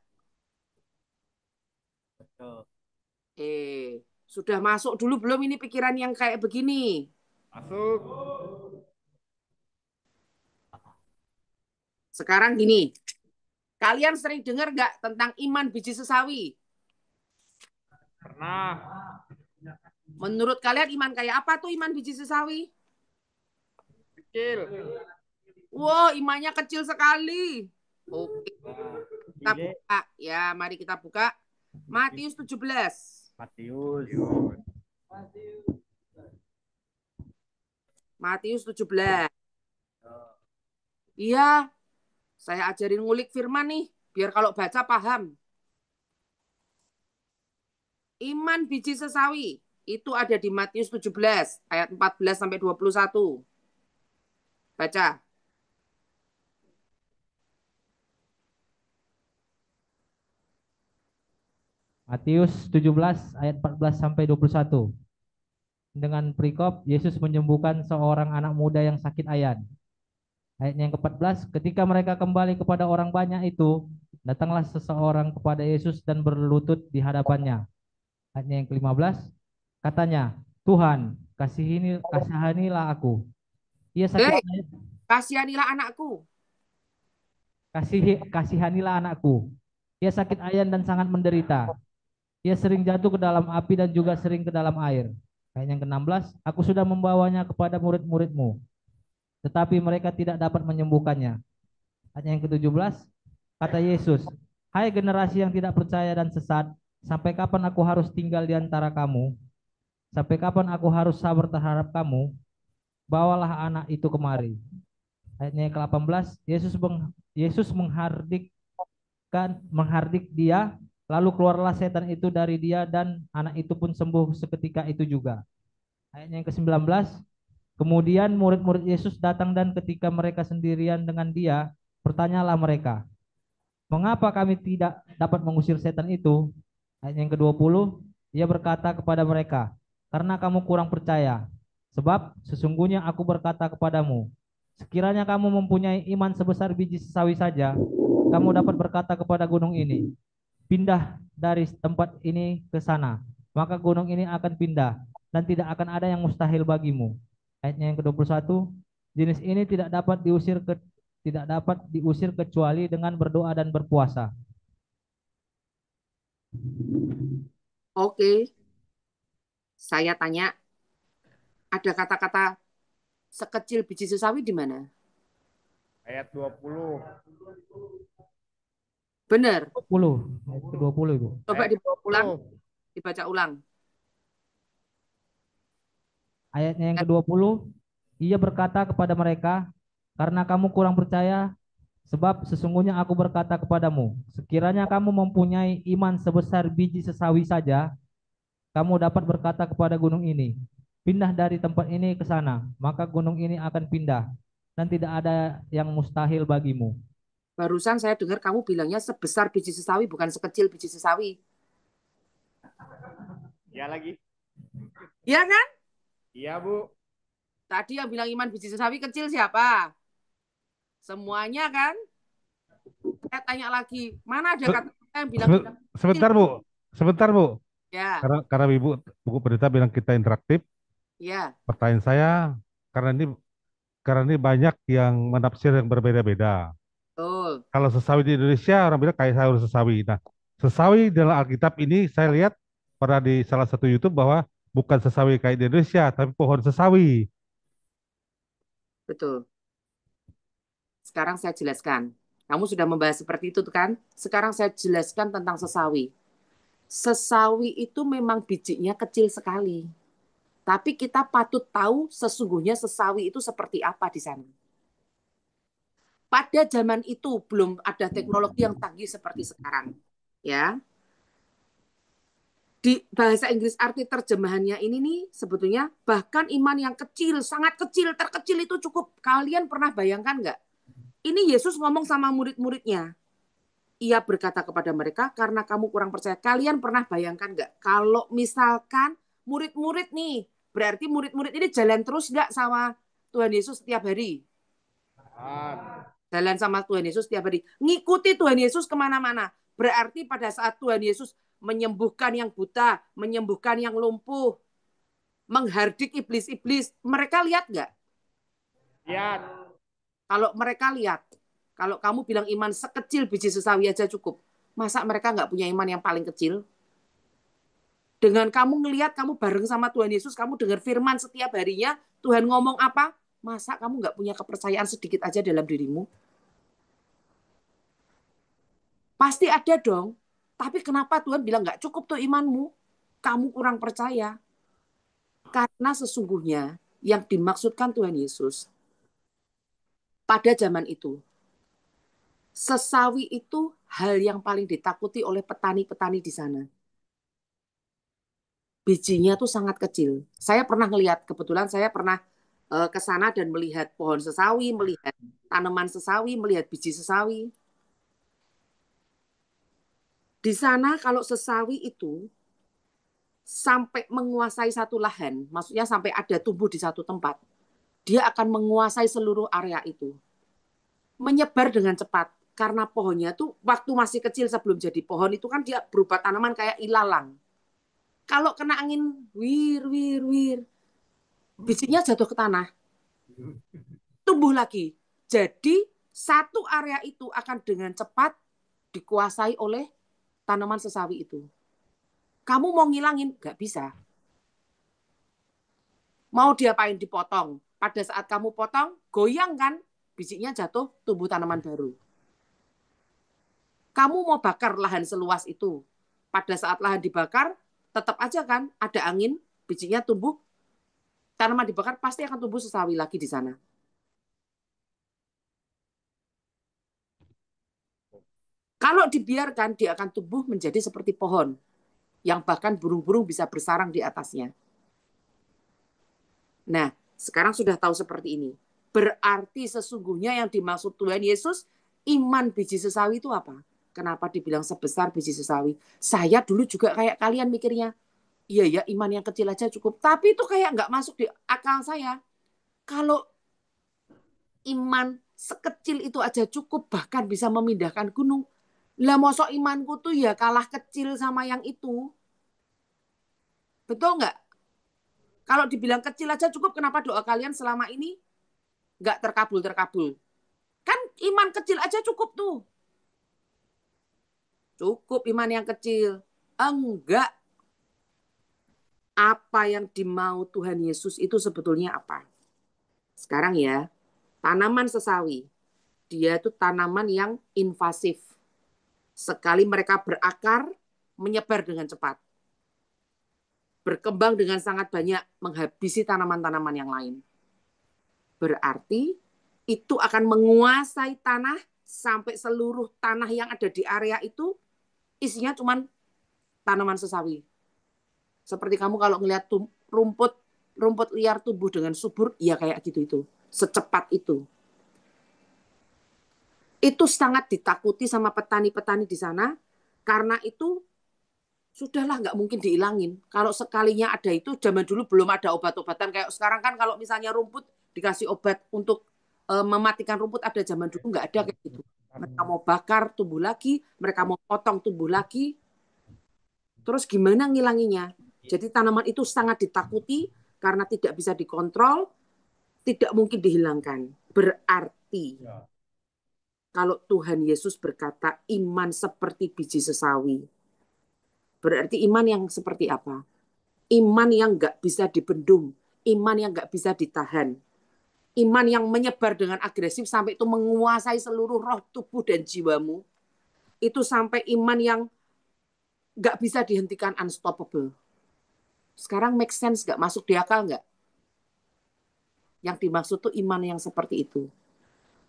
Sudah masuk dulu belum ini pikiran yang kayak begini? Masuk. Sekarang gini, kalian sering dengar nggak tentang iman biji sesawi? Pernah. Menurut kalian iman kayak apa tuh iman biji sesawi? Kecil. Wow, imannya kecil sekali. Oke, kita Ide buka. Ya, mari kita buka. Matius 17. Matius. Matius 17. Iya, saya ajarin ngulik firman nih, biar kalau baca paham. Iman biji sesawi itu ada di Matius 17 ayat 14 sampai 21. Baca. Matius 17 ayat 14 sampai 21. Dengan perikop Yesus menyembuhkan seorang anak muda yang sakit ayan. Ayatnya yang ke-14, ketika mereka kembali kepada orang banyak itu, datanglah seseorang kepada Yesus dan berlutut di hadapannya. Ayatnya yang ke-15, katanya, Tuhan, kasihanilah aku. Ia sakit Hei, ayan, kasihanilah anakku. kasihanilah anakku. Ia sakit ayan dan sangat menderita. Ia sering jatuh ke dalam api dan juga sering ke dalam air. Ayat yang ke-16, aku sudah membawanya kepada murid-muridmu, tetapi mereka tidak dapat menyembuhkannya. Ayat yang ke-17, kata Yesus, hai generasi yang tidak percaya dan sesat, sampai kapan aku harus tinggal di antara kamu? Sampai kapan aku harus sabar terhadap kamu? Bawalah anak itu kemari. Ayatnya yang ke-18, Yesus menghardik dia, lalu keluarlah setan itu dari dia dan anak itu pun sembuh seketika itu juga. Ayatnya yang ke-19, kemudian murid-murid Yesus datang dan ketika mereka sendirian dengan dia, bertanyalah mereka, mengapa kami tidak dapat mengusir setan itu? Ayat yang ke-20, ia berkata kepada mereka, karena kamu kurang percaya. Sebab sesungguhnya aku berkata kepadamu, sekiranya kamu mempunyai iman sebesar biji sesawi saja, kamu dapat berkata kepada gunung ini, pindah dari tempat ini ke sana, maka gunung ini akan pindah, dan tidak akan ada yang mustahil bagimu. Ayatnya yang ke-21, jenis ini tidak dapat diusir kecuali dengan berdoa dan berpuasa. Oke, saya tanya, ada kata-kata sekecil biji sesawi di mana? Ayat 20. Benar. 20, ayat ke-20 Ibu. Coba Ayat dibaca ulang, 20. dibaca ulang. Ayatnya yang ke-20, ia berkata kepada mereka, karena kamu kurang percaya, sebab sesungguhnya aku berkata kepadamu, sekiranya kamu mempunyai iman sebesar biji sesawi saja, kamu dapat berkata kepada gunung ini, pindah dari tempat ini ke sana, maka gunung ini akan pindah, dan tidak ada yang mustahil bagimu. Barusan saya dengar kamu bilangnya sebesar biji sesawi, bukan sekecil biji sesawi. Ya lagi. Iya kan? Iya, Bu. Tadi yang bilang iman biji sesawi kecil siapa? Semuanya kan? Saya tanya lagi, mana ada kata yang bilang kita kecil? Sebentar Bu, sebentar Bu. Ya, Karena Ibu buku berita bilang kita interaktif. ya, Pertanyaan saya karena ini banyak yang menafsir yang berbeda-beda. betul. Kalau sesawi di Indonesia orang bilang kayak sayur sesawi. Nah, sesawi dalam Alkitab ini saya lihat pernah di salah satu YouTube bahwa bukan sesawi kayak di Indonesia, tapi pohon sesawi. Betul. Sekarang saya jelaskan. Kamu sudah membahas seperti itu kan? Sekarang saya jelaskan tentang sesawi. Sesawi itu memang bijinya kecil sekali. Tapi kita patut tahu sesungguhnya sesawi itu seperti apa di sana. Pada zaman itu belum ada teknologi yang canggih seperti sekarang. Ya. Di bahasa Inggris arti terjemahannya ini nih sebetulnya bahkan iman yang kecil, sangat kecil, terkecil itu cukup. Kalian pernah bayangkan nggak? Ini Yesus ngomong sama murid-muridnya. Ia berkata kepada mereka, karena kamu kurang percaya. Kalian pernah bayangkan nggak? Kalau misalkan murid-murid nih, berarti murid-murid ini jalan terus nggak sama Tuhan Yesus setiap hari? Jalan sama Tuhan Yesus setiap hari. Ngikuti Tuhan Yesus kemana-mana. Berarti pada saat Tuhan Yesus menyembuhkan yang buta, menyembuhkan yang lumpuh, menghardik iblis-iblis. Mereka lihat nggak? Lihat. Kalau mereka lihat, kalau kamu bilang iman sekecil biji sesawi aja cukup. Masa mereka nggak punya iman yang paling kecil? Dengan kamu ngelihat, kamu bareng sama Tuhan Yesus, kamu dengar firman setiap harinya, Tuhan ngomong apa? Masa kamu nggak punya kepercayaan sedikit aja dalam dirimu? Pasti ada dong. Tapi kenapa Tuhan bilang nggak cukup tuh imanmu? Kamu kurang percaya. Karena sesungguhnya yang dimaksudkan Tuhan Yesus pada zaman itu, sesawi itu hal yang paling ditakuti oleh petani-petani di sana. Bijinya tuh sangat kecil. Saya pernah ngelihat, kebetulan saya pernah ke sana dan melihat pohon sesawi, melihat tanaman sesawi, melihat biji sesawi. Di sana kalau sesawi itu sampai menguasai satu lahan, maksudnya sampai ada tumbuh di satu tempat, dia akan menguasai seluruh area itu. Menyebar dengan cepat. Karena pohonnya tuh waktu masih kecil sebelum jadi pohon itu kan dia berupa tanaman kayak ilalang. Kalau kena angin, wir, wir, wir, bijinya jatuh ke tanah. Tumbuh lagi. Jadi satu area itu akan dengan cepat dikuasai oleh tanaman sesawi itu. Kamu mau ngilangin? Nggak bisa. Mau diapain? Dipotong. Pada saat kamu potong, goyang kan? Bijinya jatuh, tumbuh tanaman baru. Kamu mau bakar lahan seluas itu. Pada saat lahan dibakar, tetap aja kan ada angin, bijinya tumbuh, tanaman dibakar pasti akan tumbuh sesawi lagi di sana. Kalau dibiarkan, dia akan tumbuh menjadi seperti pohon, yang bahkan burung-burung bisa bersarang di atasnya. Nah, sekarang sudah tahu seperti ini. Berarti sesungguhnya yang dimaksud Tuhan Yesus, iman biji sesawi itu apa? Kenapa dibilang sebesar biji sesawi? Saya dulu juga kayak kalian mikirnya, iya ya iman yang kecil aja cukup. Tapi itu kayak nggak masuk di akal saya. Kalau iman sekecil itu aja cukup, bahkan bisa memindahkan gunung. Lah mosok imanku tuh ya kalah kecil sama yang itu. Betul nggak? Kalau dibilang kecil aja cukup, kenapa doa kalian selama ini nggak terkabul-terkabul? Kan iman kecil aja cukup tuh. Cukup iman yang kecil. Enggak. Apa yang dimau Tuhan Yesus itu sebetulnya apa? Sekarang ya, tanaman sesawi. Dia itu tanaman yang invasif. Sekali mereka berakar, menyebar dengan cepat. Berkembang dengan sangat banyak, menghabisi tanaman-tanaman yang lain. Berarti itu akan menguasai tanah sampai seluruh tanah yang ada di area itu isinya cuma tanaman sesawi. Seperti kamu kalau ngelihat rumput liar tumbuh dengan subur, ya kayak gitu itu. Secepat itu. Itu sangat ditakuti sama petani-petani di sana, karena itu sudahlah nggak mungkin dihilangin. Kalau sekalinya ada itu, zaman dulu belum ada obat-obatan. Kayak sekarang kan kalau misalnya rumput dikasih obat untuk mematikan rumput, ada zaman dulu nggak ada kayak gitu. Mereka mau bakar, tumbuh lagi. Mereka mau potong, tumbuh lagi. Terus gimana ngilanginya? Jadi tanaman itu sangat ditakuti karena tidak bisa dikontrol, tidak mungkin dihilangkan. Berarti kalau Tuhan Yesus berkata iman seperti biji sesawi, berarti iman yang seperti apa? Iman yang nggak bisa dibendung, iman yang nggak bisa ditahan, iman yang menyebar dengan agresif sampai itu menguasai seluruh roh, tubuh, dan jiwamu. Itu sampai iman yang nggak bisa dihentikan, unstoppable. Sekarang make sense nggak? Masuk di akal nggak? Yang dimaksud tuh iman yang seperti itu.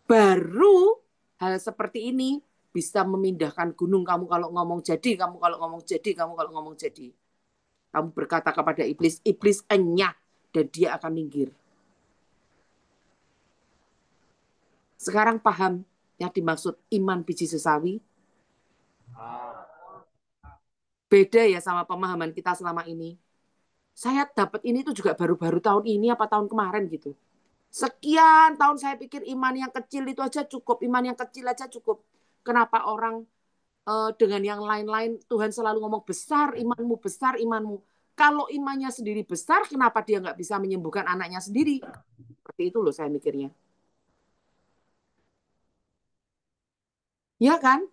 Baru hal seperti ini bisa memindahkan gunung. Kamu kalau ngomong jadi, kamu kalau ngomong jadi, kamu kalau ngomong jadi. Kamu berkata kepada iblis, iblis enyah, dan dia akan minggir. Sekarang paham yang dimaksud iman biji sesawi? Beda ya sama pemahaman kita selama ini. Saya dapat ini tuh juga baru-baru tahun ini apa tahun kemarin gitu. Sekian tahun saya pikir iman yang kecil itu aja cukup, iman yang kecil aja cukup. Kenapa orang dengan yang lain-lain Tuhan selalu ngomong besar imanmu, besar imanmu. Kalau imannya sendiri besar, kenapa dia nggak bisa menyembuhkan anaknya sendiri? Seperti itu loh saya mikirnya. Ya kan?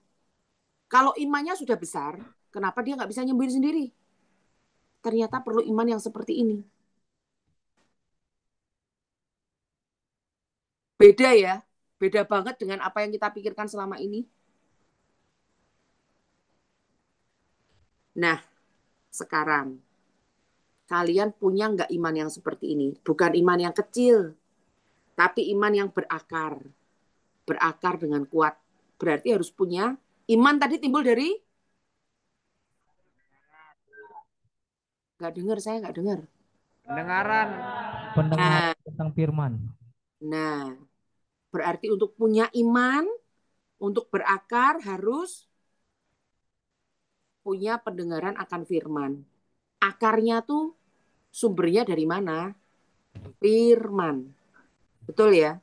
Kalau imannya sudah besar, kenapa dia nggak bisa nyembuhin sendiri? Ternyata perlu iman yang seperti ini. Beda ya, beda banget dengan apa yang kita pikirkan selama ini. Nah, sekarang kalian punya nggak iman yang seperti ini? Bukan iman yang kecil, tapi iman yang berakar. Berakar dengan kuat. Berarti harus punya iman tadi timbul dari nggak dengar, saya nggak dengar. Pendengaran. Pendengaran tentang firman. Nah, berarti untuk punya iman, untuk berakar harus punya pendengaran akan firman. Akarnya tuh sumbernya dari mana? Firman. Betul ya?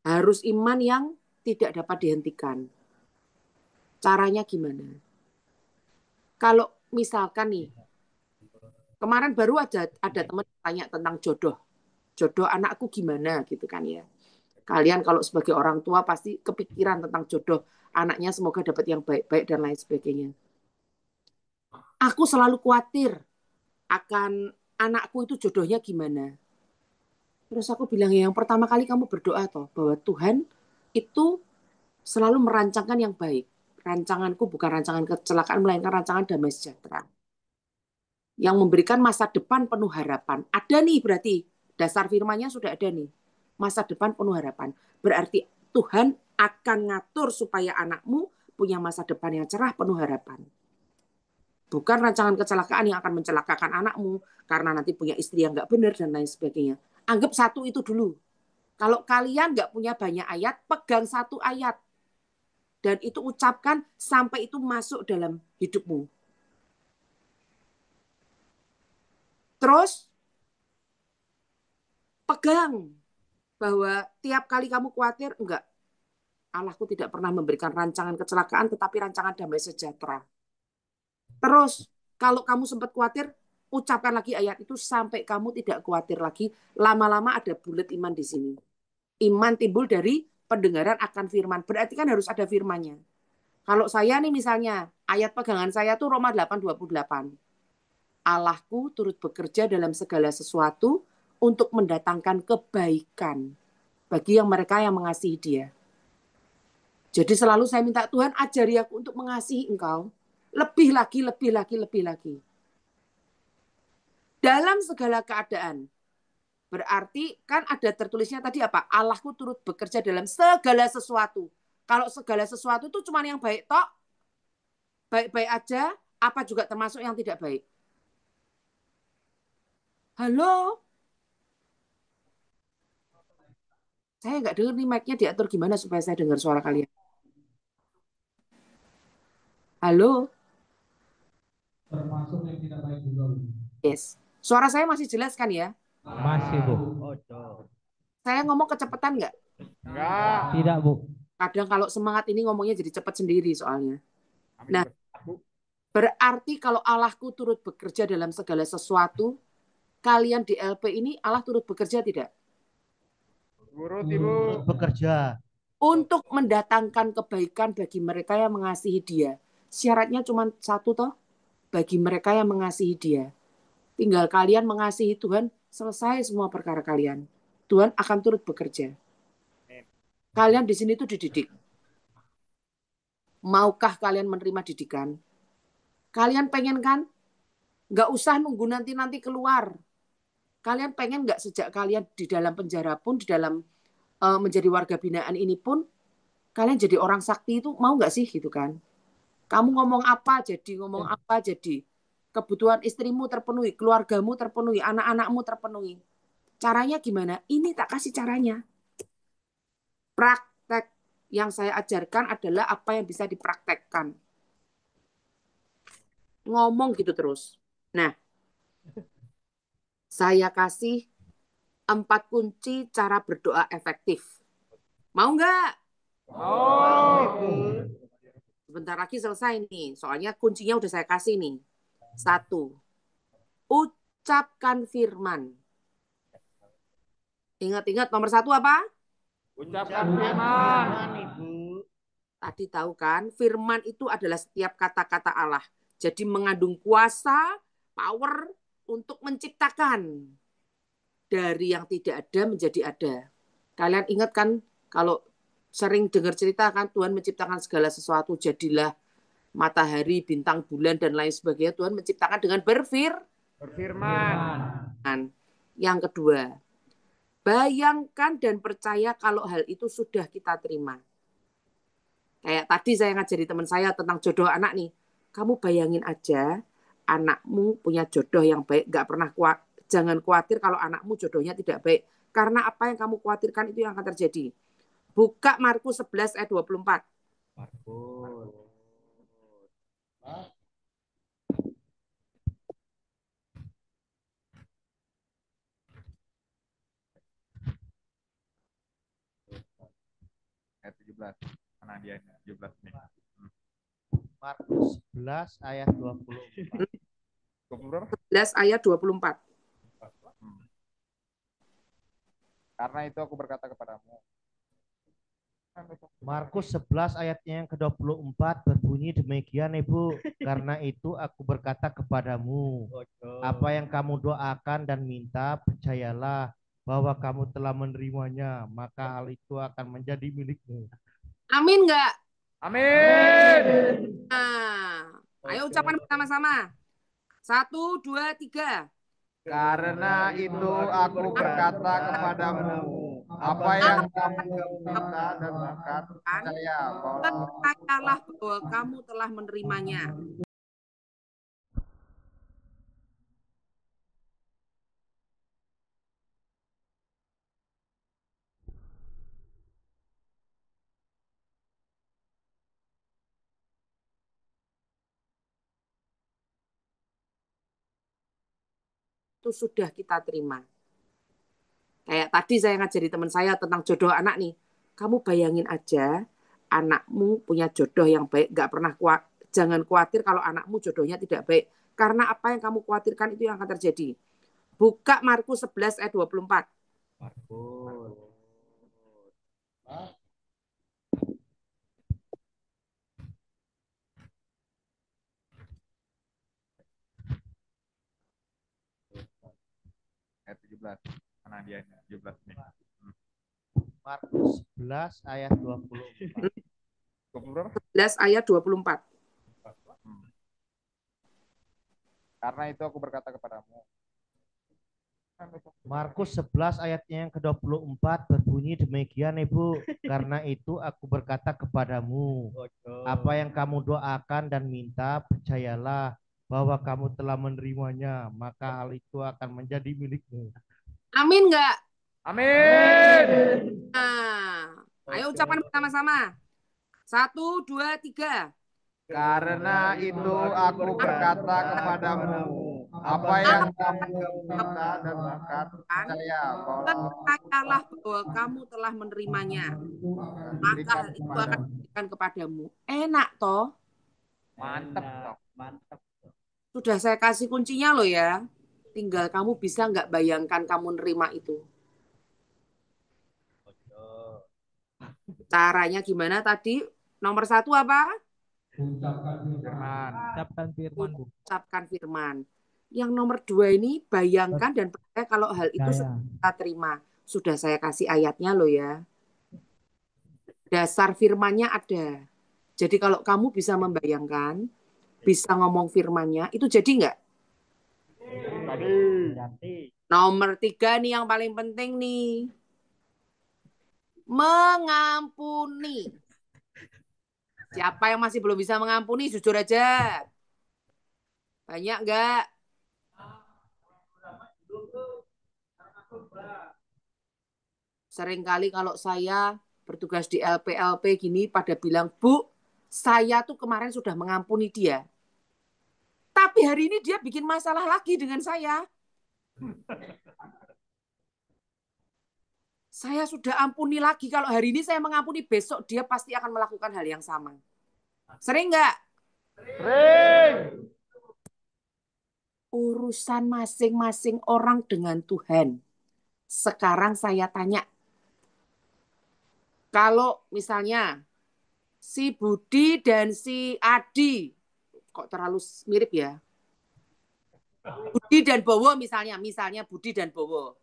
Harus iman yang tidak dapat dihentikan. Caranya gimana? Kalau misalkan nih, kemarin baru ada teman tanya tentang jodoh. Jodoh anakku gimana gitu kan ya. Kalian kalau sebagai orang tua pasti kepikiran tentang jodoh anaknya, semoga dapat yang baik-baik dan lain sebagainya. Aku selalu khawatir akan anakku itu jodohnya gimana. Terus aku bilang, ya yang pertama kali kamu berdoa toh bahwa Tuhan itu selalu merancangkan yang baik. Rancanganku bukan rancangan kecelakaan, melainkan rancangan damai sejahtera. Yang memberikan masa depan penuh harapan. Ada nih berarti, dasar firmannya sudah ada nih. Masa depan penuh harapan. Berarti Tuhan akan ngatur supaya anakmu punya masa depan yang cerah penuh harapan. Bukan rancangan kecelakaan yang akan mencelakakan anakmu karena nanti punya istri yang nggak benar dan lain sebagainya. Anggap satu itu dulu. Kalau kalian nggak punya banyak ayat, pegang satu ayat. Dan itu ucapkan sampai itu masuk dalam hidupmu. Terus pegang bahwa tiap kali kamu khawatir, enggak. Allahku tidak pernah memberikan rancangan kecelakaan, tetapi rancangan damai sejahtera. Terus kalau kamu sempat khawatir, ucapkan lagi ayat itu sampai kamu tidak khawatir lagi. Lama-lama ada bulat iman di sini. Iman timbul dari pendengaran akan firman. Berarti kan harus ada firmannya. Kalau saya nih misalnya, ayat pegangan saya tuh Roma 8:28. Allahku turut bekerja dalam segala sesuatu untuk mendatangkan kebaikan bagi yang mereka yang mengasihi Dia. Jadi selalu saya minta Tuhan ajari aku untuk mengasihi Engkau. Lebih lagi, lebih lagi, lebih lagi. Dalam segala keadaan. Berarti kan ada tertulisnya tadi apa? Allahku turut bekerja dalam segala sesuatu. Kalau segala sesuatu itu cuma yang baik tok, baik-baik aja, apa juga termasuk yang tidak baik? Halo? Saya nggak dengar nih mic-nya diatur gimana supaya saya dengar suara kalian. Halo? Termasuk yang tidak baik juga. Yes. Suara saya masih jelas kan ya? Masih, Bu. Saya ngomong kecepatan nggak? Enggak. Tidak, Bu. Kadang kalau semangat ini ngomongnya jadi cepat sendiri soalnya. Nah, berarti kalau Allahku turut bekerja dalam segala sesuatu, kalian di LP ini Allah turut bekerja tidak? Turut, Ibu. Bekerja. Untuk mendatangkan kebaikan bagi mereka yang mengasihi Dia. Syaratnya cuma satu toh, bagi mereka yang mengasihi Dia. Tinggal kalian mengasihi Tuhan, selesai semua perkara kalian. Tuhan akan turut bekerja. Kalian di sini tuh dididik. Maukah kalian menerima didikan? Kalian pengen kan? Nggak usah nunggu nanti keluar. Kalian pengen nggak sejak kalian di dalam penjara pun, di dalam menjadi warga binaan ini pun, kalian jadi orang sakti itu mau nggak sih gitu kan? Kamu ngomong apa jadi, ngomong apa jadi. Kebutuhan istrimu terpenuhi, keluargamu terpenuhi, anak-anakmu terpenuhi. Caranya gimana? Ini tak kasih caranya. Praktek yang saya ajarkan adalah apa yang bisa dipraktekkan. Ngomong gitu terus. Nah, saya kasih 4 kunci cara berdoa efektif. Mau nggak? Oh. Sebentar lagi selesai nih. Soalnya kuncinya udah saya kasih nih. 1. ucapkan firman. Ingat-ingat nomor 1 apa? Ucapkan firman. Ibu. Tadi tahu kan, firman itu adalah setiap kata-kata Allah. Jadi mengandung kuasa, power untuk menciptakan. Dari yang tidak ada menjadi ada. Kalian ingat kan, kalau sering dengar cerita kan, Tuhan menciptakan segala sesuatu, jadilah matahari, bintang, bulan, dan lain sebagainya. Tuhan menciptakan dengan Berfirman. Yang kedua, bayangkan dan percaya kalau hal itu sudah kita terima. Kayak tadi saya ngajari teman saya tentang jodoh anak nih. Kamu bayangin aja, anakmu punya jodoh yang baik, nggak pernah jangan khawatir kalau anakmu jodohnya tidak baik. Karena apa yang kamu khawatirkan itu yang akan terjadi. Buka Markus 11 ayat 24. Ayat 17. Mana dia? 17 nih. Markus 11 ayat 24. 11 ayat 24. Karena itu aku berkata kepadamu. Markus 11 ayatnya yang ke-24 berbunyi demikian Ibu. Karena itu aku berkata kepadamu, apa yang kamu doakan dan minta, percayalah bahwa kamu telah menerimanya, maka hal itu akan menjadi milikmu. Amin nggak? Amin. Nah, ayo ucapan bersama-sama. 1, 2, 3. Karena itu aku berkata kepadamu, apa yang kamu minta dan berkat, percaya bahwa Percayalah bahwa kamu telah menerimanya. Itu sudah kita terima. Kayak tadi saya ngajari teman saya tentang jodoh anak nih. Kamu bayangin aja, anakmu punya jodoh yang baik, nggak pernah jangan khawatir kalau anakmu jodohnya tidak baik. Karena apa yang kamu khawatirkan itu yang akan terjadi. Buka Markus 11 ayat 24. ayat 17. Mana dia? 17 nih. Markus 11 ayat 24. 11 ayat 24. Karena itu aku berkata kepadamu. Markus 11 ayatnya yang ke-24 berbunyi demikian Ibu. Karena itu aku berkata kepadamu, apa yang kamu doakan dan minta, percayalah bahwa kamu telah menerimanya, maka hal itu akan menjadi milikmu. Amin nggak? Amin. Nah, ayo ucapan bersama-sama. 1, 2, 3. Karena itu aku berkata kepadamu, apa yang kamu minta dan berkat, percaya bahwa Percayalah bahwa kamu telah menerimanya, maka hal itu akan diberikan kepadamu. Enak toh? mantap. Mantap. Sudah saya kasih kuncinya loh ya. Tinggal kamu bisa nggak bayangkan kamu nerima itu. Caranya gimana tadi? Nomor 1 apa? Ucapkan firman. Ucapkan firman. Yang nomor 2 ini bayangkan dan percaya kalau hal itu sudah kita terima. Sudah saya kasih ayatnya loh ya. Dasar firmannya ada. Jadi kalau kamu bisa membayangkan, bisa ngomong firmannya, itu jadi nggak? Nomor 3 nih yang paling penting nih. Mengampuni. Siapa yang masih belum bisa mengampuni, jujur aja. Banyak nggak? Seringkali kalau saya bertugas di LP gini pada bilang, Bu, saya tuh kemarin sudah mengampuni dia. Tapi hari ini dia bikin masalah lagi dengan saya. Saya sudah ampuni lagi. Kalau hari ini saya mengampuni, besok dia pasti akan melakukan hal yang sama. Sering nggak? Sering. urusan masing-masing orang dengan Tuhan. Sekarang saya tanya, kalau misalnya si Budi dan si Adi, kok terlalu mirip ya? Budi dan Bowo misalnya Budi dan Bowo.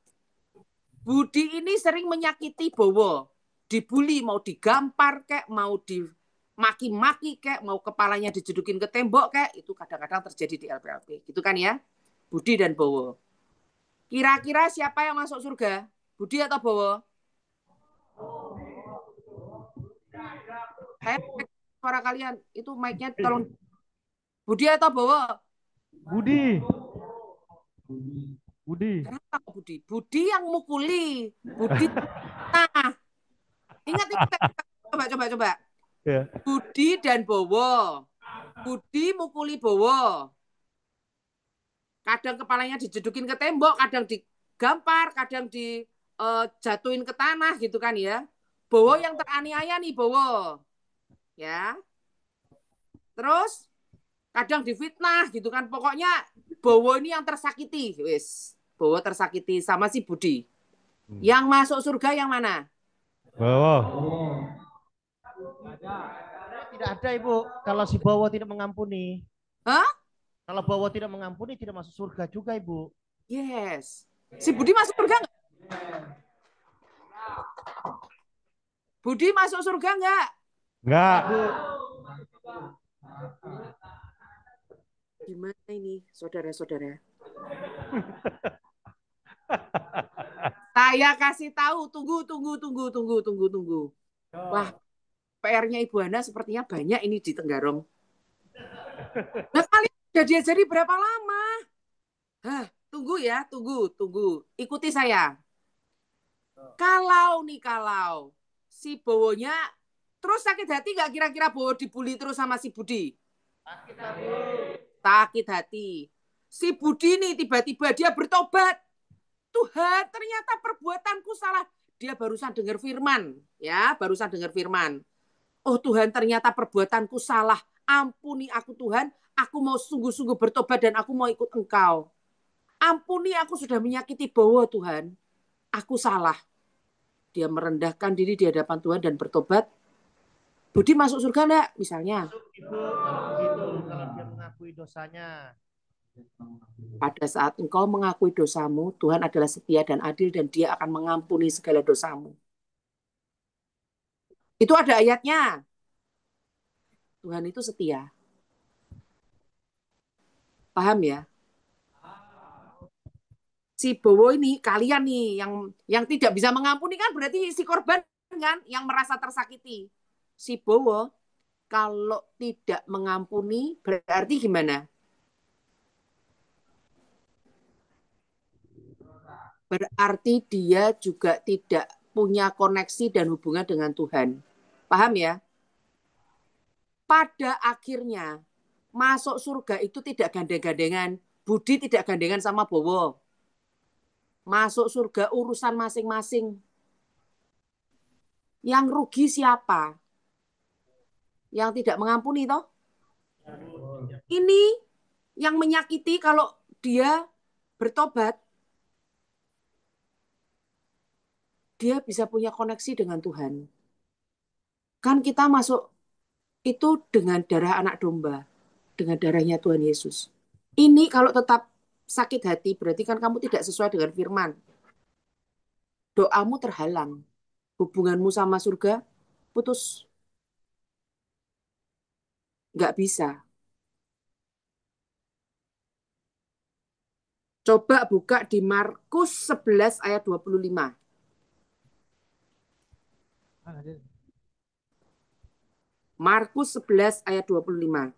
Budi ini sering menyakiti Bowo, dibully, mau digampar kek, mau dimaki-maki kek, mau kepalanya dijedukin ke tembok kek, itu kadang-kadang terjadi di LPLP, gitu kan ya? Budi dan Bowo. Kira-kira siapa yang masuk surga? Budi atau Bowo? Saya suara kalian, itu mic-nya tolong. Budi atau Bowo? Budi. Budi. Kenapa kok Budi? Budi yang mukuli. Budi. Nah, ingat. Coba. Ya. Budi dan Bowo. Budi mukuli Bowo. Kadang kepalanya dijedukin ke tembok, kadang digampar, kadang dijatuhin ke tanah gitu kan ya. Bowo yang teraniaya nih Bowo. Ya. Terus kadang difitnah gitu kan. Pokoknya Bowo ini yang tersakiti. Wis, Bowo tersakiti sama si Budi. Yang masuk surga yang mana? Bowo. Tidak ada, Ibu. Kalau si Bowo tidak mengampuni. Hah? Kalau Bowo tidak mengampuni, tidak masuk surga juga, Ibu. Yes. Si Budi masuk surga nggak? Budi masuk surga nggak? Enggak. Gimana ini, saudara-saudara? Saya kasih tahu, tunggu. Wah, PR-nya Ibu Hana sepertinya banyak ini di Tenggarong. Nah, kalian udah diajari berapa lama? Hah, tunggu ya, tunggu. Ikuti saya. Kalau si Bowonya terus sakit hati nggak kira-kira Bowo dibully terus sama si Budi? Sakit hati. Si Budi nih tiba-tiba dia bertobat. Tuhan, ternyata perbuatanku salah. Dia barusan dengar firman, ya, Oh Tuhan, ternyata perbuatanku salah. Ampuni aku Tuhan, aku mau sungguh-sungguh bertobat dan aku mau ikut Engkau. Ampuni aku sudah menyakiti Bowo Tuhan. Aku salah. Dia merendahkan diri di hadapan Tuhan dan bertobat. Budi masuk surga enggak misalnya? Masuk, Ibu. Kalau begitu, kalau dia mengakui dosanya. Pada saat engkau mengakui dosamu, Tuhan adalah setia dan adil dan Dia akan mengampuni segala dosamu. Itu ada ayatnya. Tuhan itu setia. Paham ya? Si Bowo ini, kalian nih yang tidak bisa mengampuni kan berarti si korban kan yang merasa tersakiti. Si Bowo kalau tidak mengampuni berarti gimana? Berarti dia juga tidak punya koneksi dan hubungan dengan Tuhan. Paham ya? Pada akhirnya, masuk surga itu tidak gandeng-gandengan. Budi tidak gandengan sama Bowo. Masuk surga urusan masing-masing. Yang rugi siapa? Yang tidak mengampuni toh? Ini yang menyakiti kalau dia bertobat, dia bisa punya koneksi dengan Tuhan. Kan kita masuk itu dengan darah anak domba, dengan darahnya Tuhan Yesus. Ini kalau tetap sakit hati, berarti kan kamu tidak sesuai dengan firman. Doamu terhalang. Hubunganmu sama surga putus. Nggak bisa. Coba buka di Markus 11 ayat 25. Markus 11 ayat 25.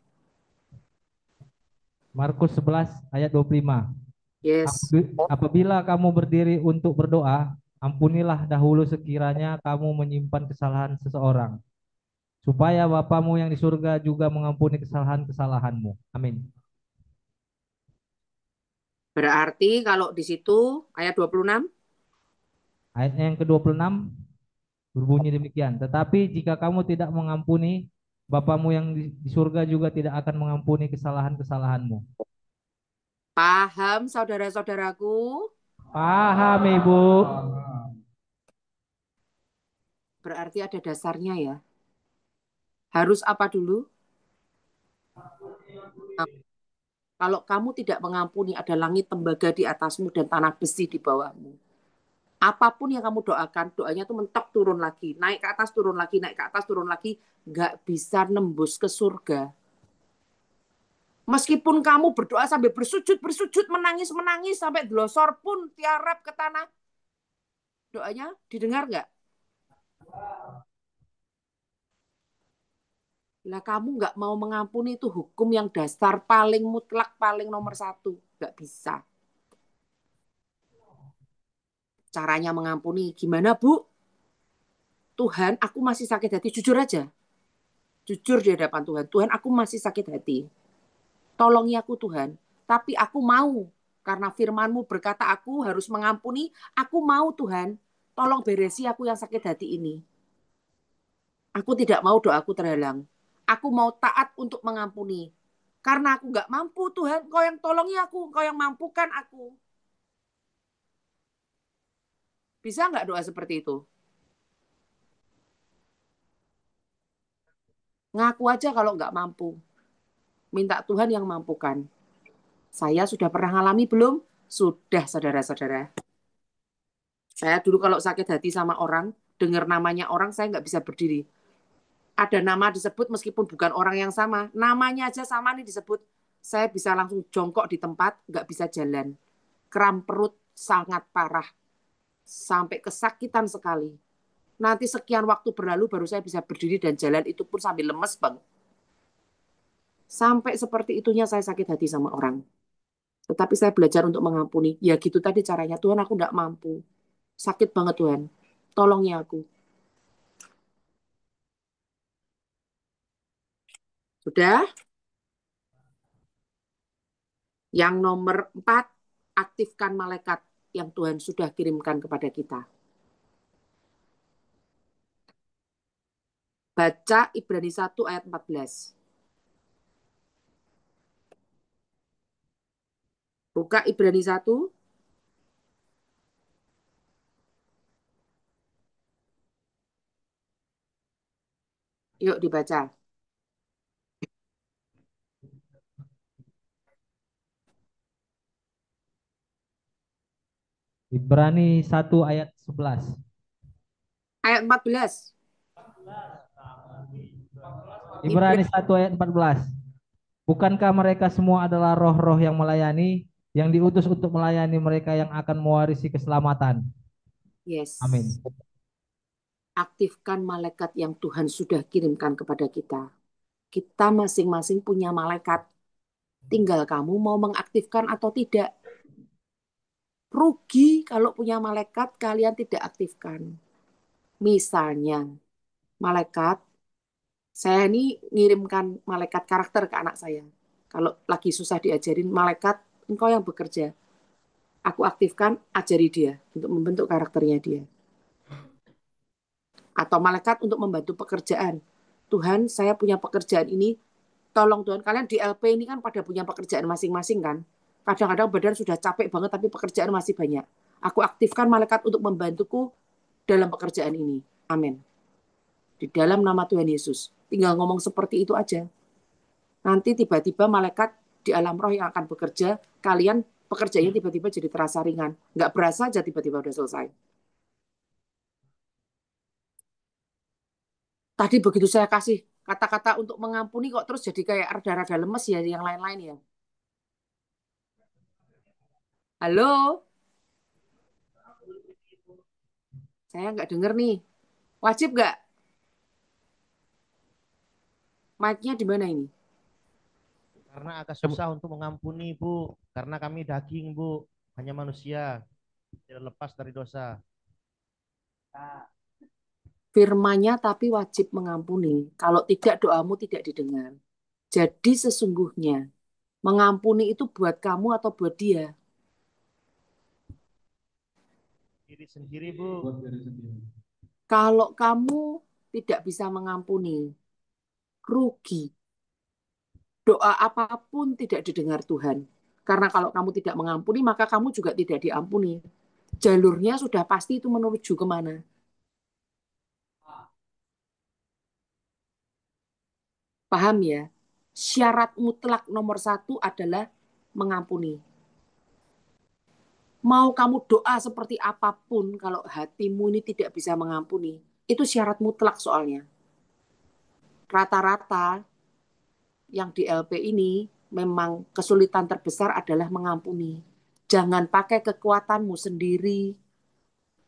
Markus 11 ayat 25. Yes. Apabila kamu berdiri untuk berdoa, ampunilah dahulu sekiranya kamu menyimpan kesalahan seseorang, supaya Bapamu yang di surga juga mengampuni kesalahan-kesalahanmu. Amin. Berarti kalau di situ ayat 26. Ayatnya yang ke-26 berbunyi demikian. Tetapi jika kamu tidak mengampuni, Bapamu yang di surga juga tidak akan mengampuni kesalahan-kesalahanmu. Paham, saudara-saudaraku? Paham, Ibu. Berarti ada dasarnya ya. Harus apa dulu? Kalau kamu tidak mengampuni, ada langit tembaga di atasmu dan tanah besi di bawahmu. Apapun yang kamu doakan, doanya tuh mentok turun lagi. Naik ke atas, turun lagi, naik ke atas, turun lagi. Nggak bisa nembus ke surga. Meskipun kamu berdoa sampai bersujud, menangis sampai delosor pun tiarap ke tanah. Doanya didengar nggak? Lah kamu nggak mau mengampuni, itu hukum yang dasar paling mutlak, paling nomor satu. Nggak bisa. Caranya mengampuni, gimana Bu? Tuhan, aku masih sakit hati. Jujur aja. Jujur di hadapan Tuhan. Tuhan, aku masih sakit hati. Tolongi aku Tuhan. Tapi aku mau. Karena firman-Mu berkata aku harus mengampuni. Aku mau Tuhan. Tolong beresi aku yang sakit hati ini. Aku tidak mau doaku terhalang. Aku mau taat untuk mengampuni. Karena aku nggak mampu Tuhan. Kau yang tolongi aku. Kau yang mampukan aku. Bisa nggak doa seperti itu? Ngaku aja kalau nggak mampu. Minta Tuhan yang mampukan. Saya sudah pernah ngalami belum? Sudah, saudara-saudara. Saya dulu kalau sakit hati sama orang, dengar namanya orang, saya nggak bisa berdiri. Ada nama disebut meskipun bukan orang yang sama. Namanya aja sama nih disebut. Saya bisa langsung jongkok di tempat, nggak bisa jalan. Kram perut sangat parah. Sampai kesakitan sekali. Nanti sekian waktu berlalu baru saya bisa berdiri dan jalan, itu pun sambil lemes bang. Sampai seperti itunya saya sakit hati sama orang. Tetapi saya belajar untuk mengampuni. Ya gitu tadi caranya. Tuhan, aku nggak mampu. Sakit banget Tuhan. Tolongnya aku. Sudah? Yang nomor 4, aktifkan malaikat yang Tuhan sudah kirimkan kepada kita. Baca Ibrani 1 ayat 14. Buka Ibrani 1. Yuk dibaca. Ibrani 1 ayat 11. Ayat 14. Ibrani 1 ayat 14. Bukankah mereka semua adalah roh-roh yang melayani, yang diutus untuk melayani mereka yang akan mewarisi keselamatan? Yes. Amin. Aktifkan malaikat yang Tuhan sudah kirimkan kepada kita. Kita masing-masing punya malaikat. Tinggal kamu mau mengaktifkan atau tidak. Rugi kalau punya malaikat kalian tidak aktifkan. Misalnya, malaikat, saya ini ngirimkan malaikat karakter ke anak saya. Kalau lagi susah diajarin, malaikat, engkau yang bekerja. Aku aktifkan, ajari dia untuk membentuk karakternya dia. Atau malaikat untuk membantu pekerjaan. Tuhan, saya punya pekerjaan ini, tolong Tuhan, kalian di LP ini kan pada punya pekerjaan masing-masing kan. Kadang-kadang badan sudah capek banget tapi pekerjaan masih banyak. Aku aktifkan malaikat untuk membantuku dalam pekerjaan ini. Amin. Di dalam nama Tuhan Yesus. Tinggal ngomong seperti itu aja. Nanti tiba-tiba malaikat di alam roh yang akan bekerja, kalian pekerjaannya tiba-tiba jadi terasa ringan. Nggak berasa aja tiba-tiba udah selesai. Tadi begitu saya kasih kata-kata untuk mengampuni kok terus jadi kayak rada-rada lemes ya yang lain-lain ya. Halo? Saya nggak denger nih. Wajib nggak? Mic-nya di mana ini? Karena agak susah untuk mengampuni, Bu. Karena kami daging, Bu. Hanya manusia. Tidak lepas dari dosa. Firman-Nya tapi wajib mengampuni. Kalau tidak doamu tidak didengar. Jadi sesungguhnya mengampuni itu buat kamu atau buat dia? Diri sendiri, Bu. Kalau kamu tidak bisa mengampuni, rugi. Doa apapun tidak didengar Tuhan. Karena kalau kamu tidak mengampuni, maka kamu juga tidak diampuni. Jalurnya sudah pasti itu menuju kemana. Paham ya? Syarat mutlak nomor 1 adalah mengampuni. Mau kamu doa seperti apapun, kalau hatimu ini tidak bisa mengampuni, itu syarat mutlak soalnya. Rata-rata yang di LP ini memang kesulitan terbesar adalah mengampuni. Jangan pakai kekuatanmu sendiri,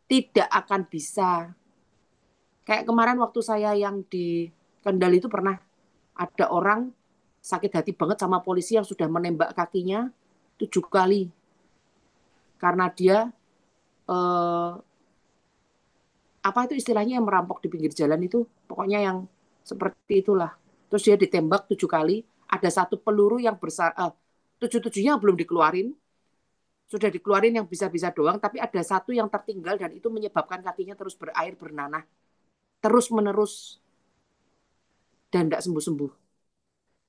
tidak akan bisa. Kayak kemarin waktu saya yang di Kendal itu pernah ada orang sakit hati banget sama polisi yang sudah menembak kakinya 7 kali. Karena dia apa itu istilahnya yang merampok di pinggir jalan itu, pokoknya yang seperti itulah. Terus dia ditembak 7 kali, ada satu peluru yang besar, 7-7-nya belum dikeluarin, sudah dikeluarin yang bisa-bisa doang, tapi ada satu yang tertinggal dan itu menyebabkan kakinya terus berair bernanah, terus menerus dan tidak sembuh-sembuh.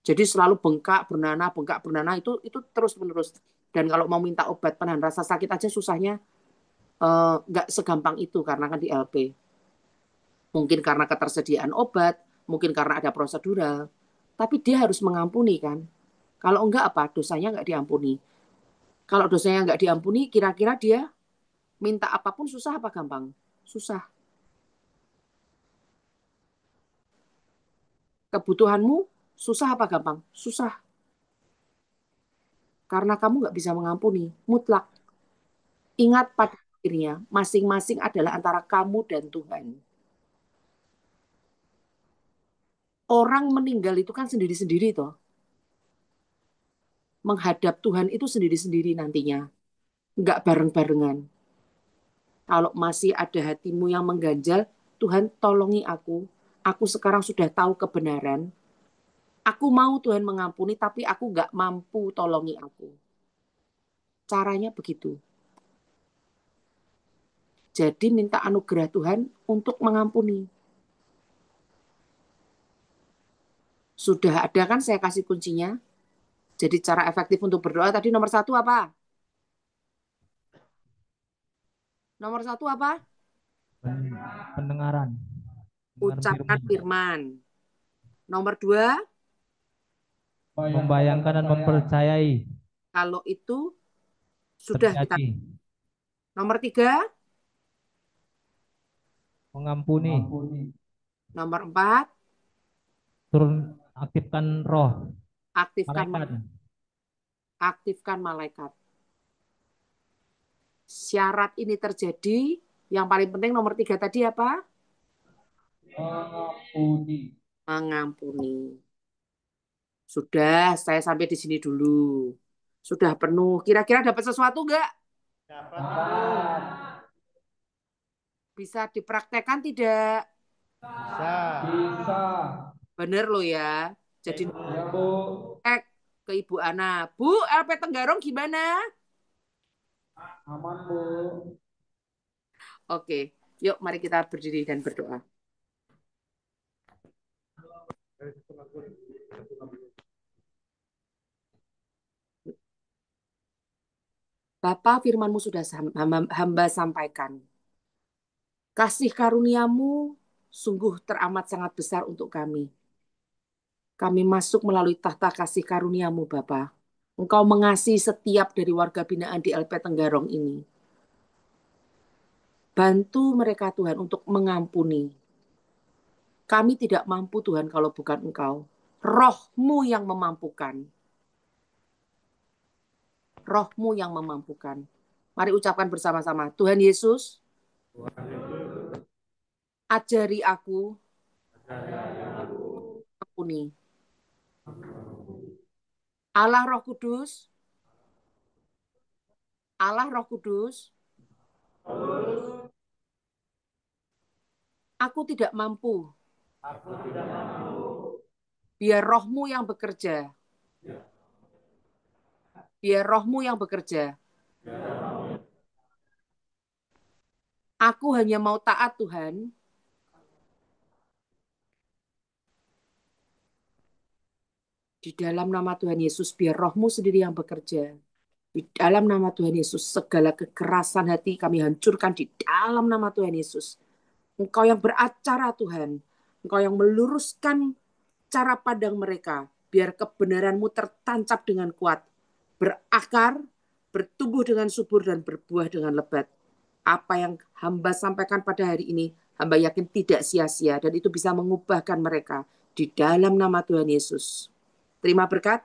Jadi selalu bengkak bernanah itu terus menerus. Dan kalau mau minta obat penahan rasa sakit aja susahnya, nggak segampang itu karena kan di LP. Mungkin karena ketersediaan obat, mungkin karena ada prosedural. Tapi dia harus mengampuni kan. Kalau enggak apa? Dosanya enggak diampuni. Kalau dosanya enggak diampuni, kira-kira dia minta apapun susah apa gampang? Susah. Kebutuhanmu susah apa gampang? Susah. Karena kamu enggak bisa mengampuni. Mutlak. Ingat pada akhirnya, masing-masing adalah antara kamu dan Tuhan. Orang meninggal itu kan sendiri-sendiri toh. Menghadap Tuhan itu sendiri-sendiri nantinya. Enggak bareng-barengan. Kalau masih ada hatimu yang mengganjal, Tuhan tolongi aku. Aku sekarang sudah tahu kebenaran. Aku mau Tuhan mengampuni, tapi aku nggak mampu tolongi aku. Caranya begitu. Jadi minta anugerah Tuhan untuk mengampuni. Sudah ada kan saya kasih kuncinya. Jadi cara efektif untuk berdoa tadi nomor 1 apa? Nomor 1 apa? Pendengaran. Ucapkan firman. Nomor 2, Membayangkan dan mempercayai. kalau itu sudah kita. Terjadi. Nomor 3, Mengampuni. nomor 4, Turun aktifkan roh. aktifkan Malaikat. aktifkan malaikat. Syarat ini terjadi, yang paling penting nomor 3 tadi apa? Mengampuni. Mengampuni. Sudah, saya sampai di sini dulu. Sudah penuh. Kira-kira dapat sesuatu nggak? Dapat. Bisa dipraktekkan tidak? Bisa. Bisa. Bener loh ya. Jadi Ya, Bu. cek ke Ibu Ana. Bu, LP Tenggarong gimana? Aman, Bu. Oke, yuk mari kita berdiri dan berdoa. Bapa, firman-Mu sudah hamba sampaikan. Kasih karuniamu sungguh teramat sangat besar untuk kami. Kami masuk melalui tahta kasih karuniamu, Bapa. Engkau mengasihi setiap dari warga binaan di LP Tenggarong ini. Bantu mereka, Tuhan, untuk mengampuni. Kami tidak mampu, Tuhan, kalau bukan Engkau. Roh-Mu yang memampukan. Roh-Mu yang memampukan. Mari ucapkan bersama-sama. Tuhan Yesus, ajari aku ampuni. Allah Roh Kudus, Allah Roh Kudus, aku tidak mampu. Biar Roh-Mu yang bekerja. Biar Roh-Mu yang bekerja. Aku hanya mau taat, Tuhan. Di dalam nama Tuhan Yesus, biar Roh-Mu sendiri yang bekerja. Di dalam nama Tuhan Yesus, segala kekerasan hati kami hancurkan di dalam nama Tuhan Yesus. Engkau yang beracara Tuhan, Engkau yang meluruskan cara pandang mereka, biar kebenaran-Mu tertancap dengan kuat, berakar, bertumbuh dengan subur, dan berbuah dengan lebat. Apa yang hamba sampaikan pada hari ini, hamba yakin tidak sia-sia, dan itu bisa mengubahkan mereka di dalam nama Tuhan Yesus. Terima berkat.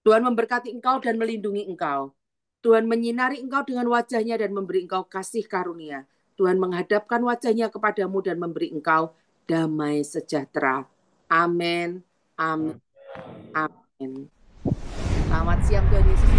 Tuhan memberkati engkau dan melindungi engkau. Tuhan menyinari engkau dengan wajahnya dan memberi engkau kasih karunia. Tuhan menghadapkan wajahnya kepadamu dan memberi engkau damai sejahtera. Amin. Amin. Amin. Selamat siang Tuhan Yesus.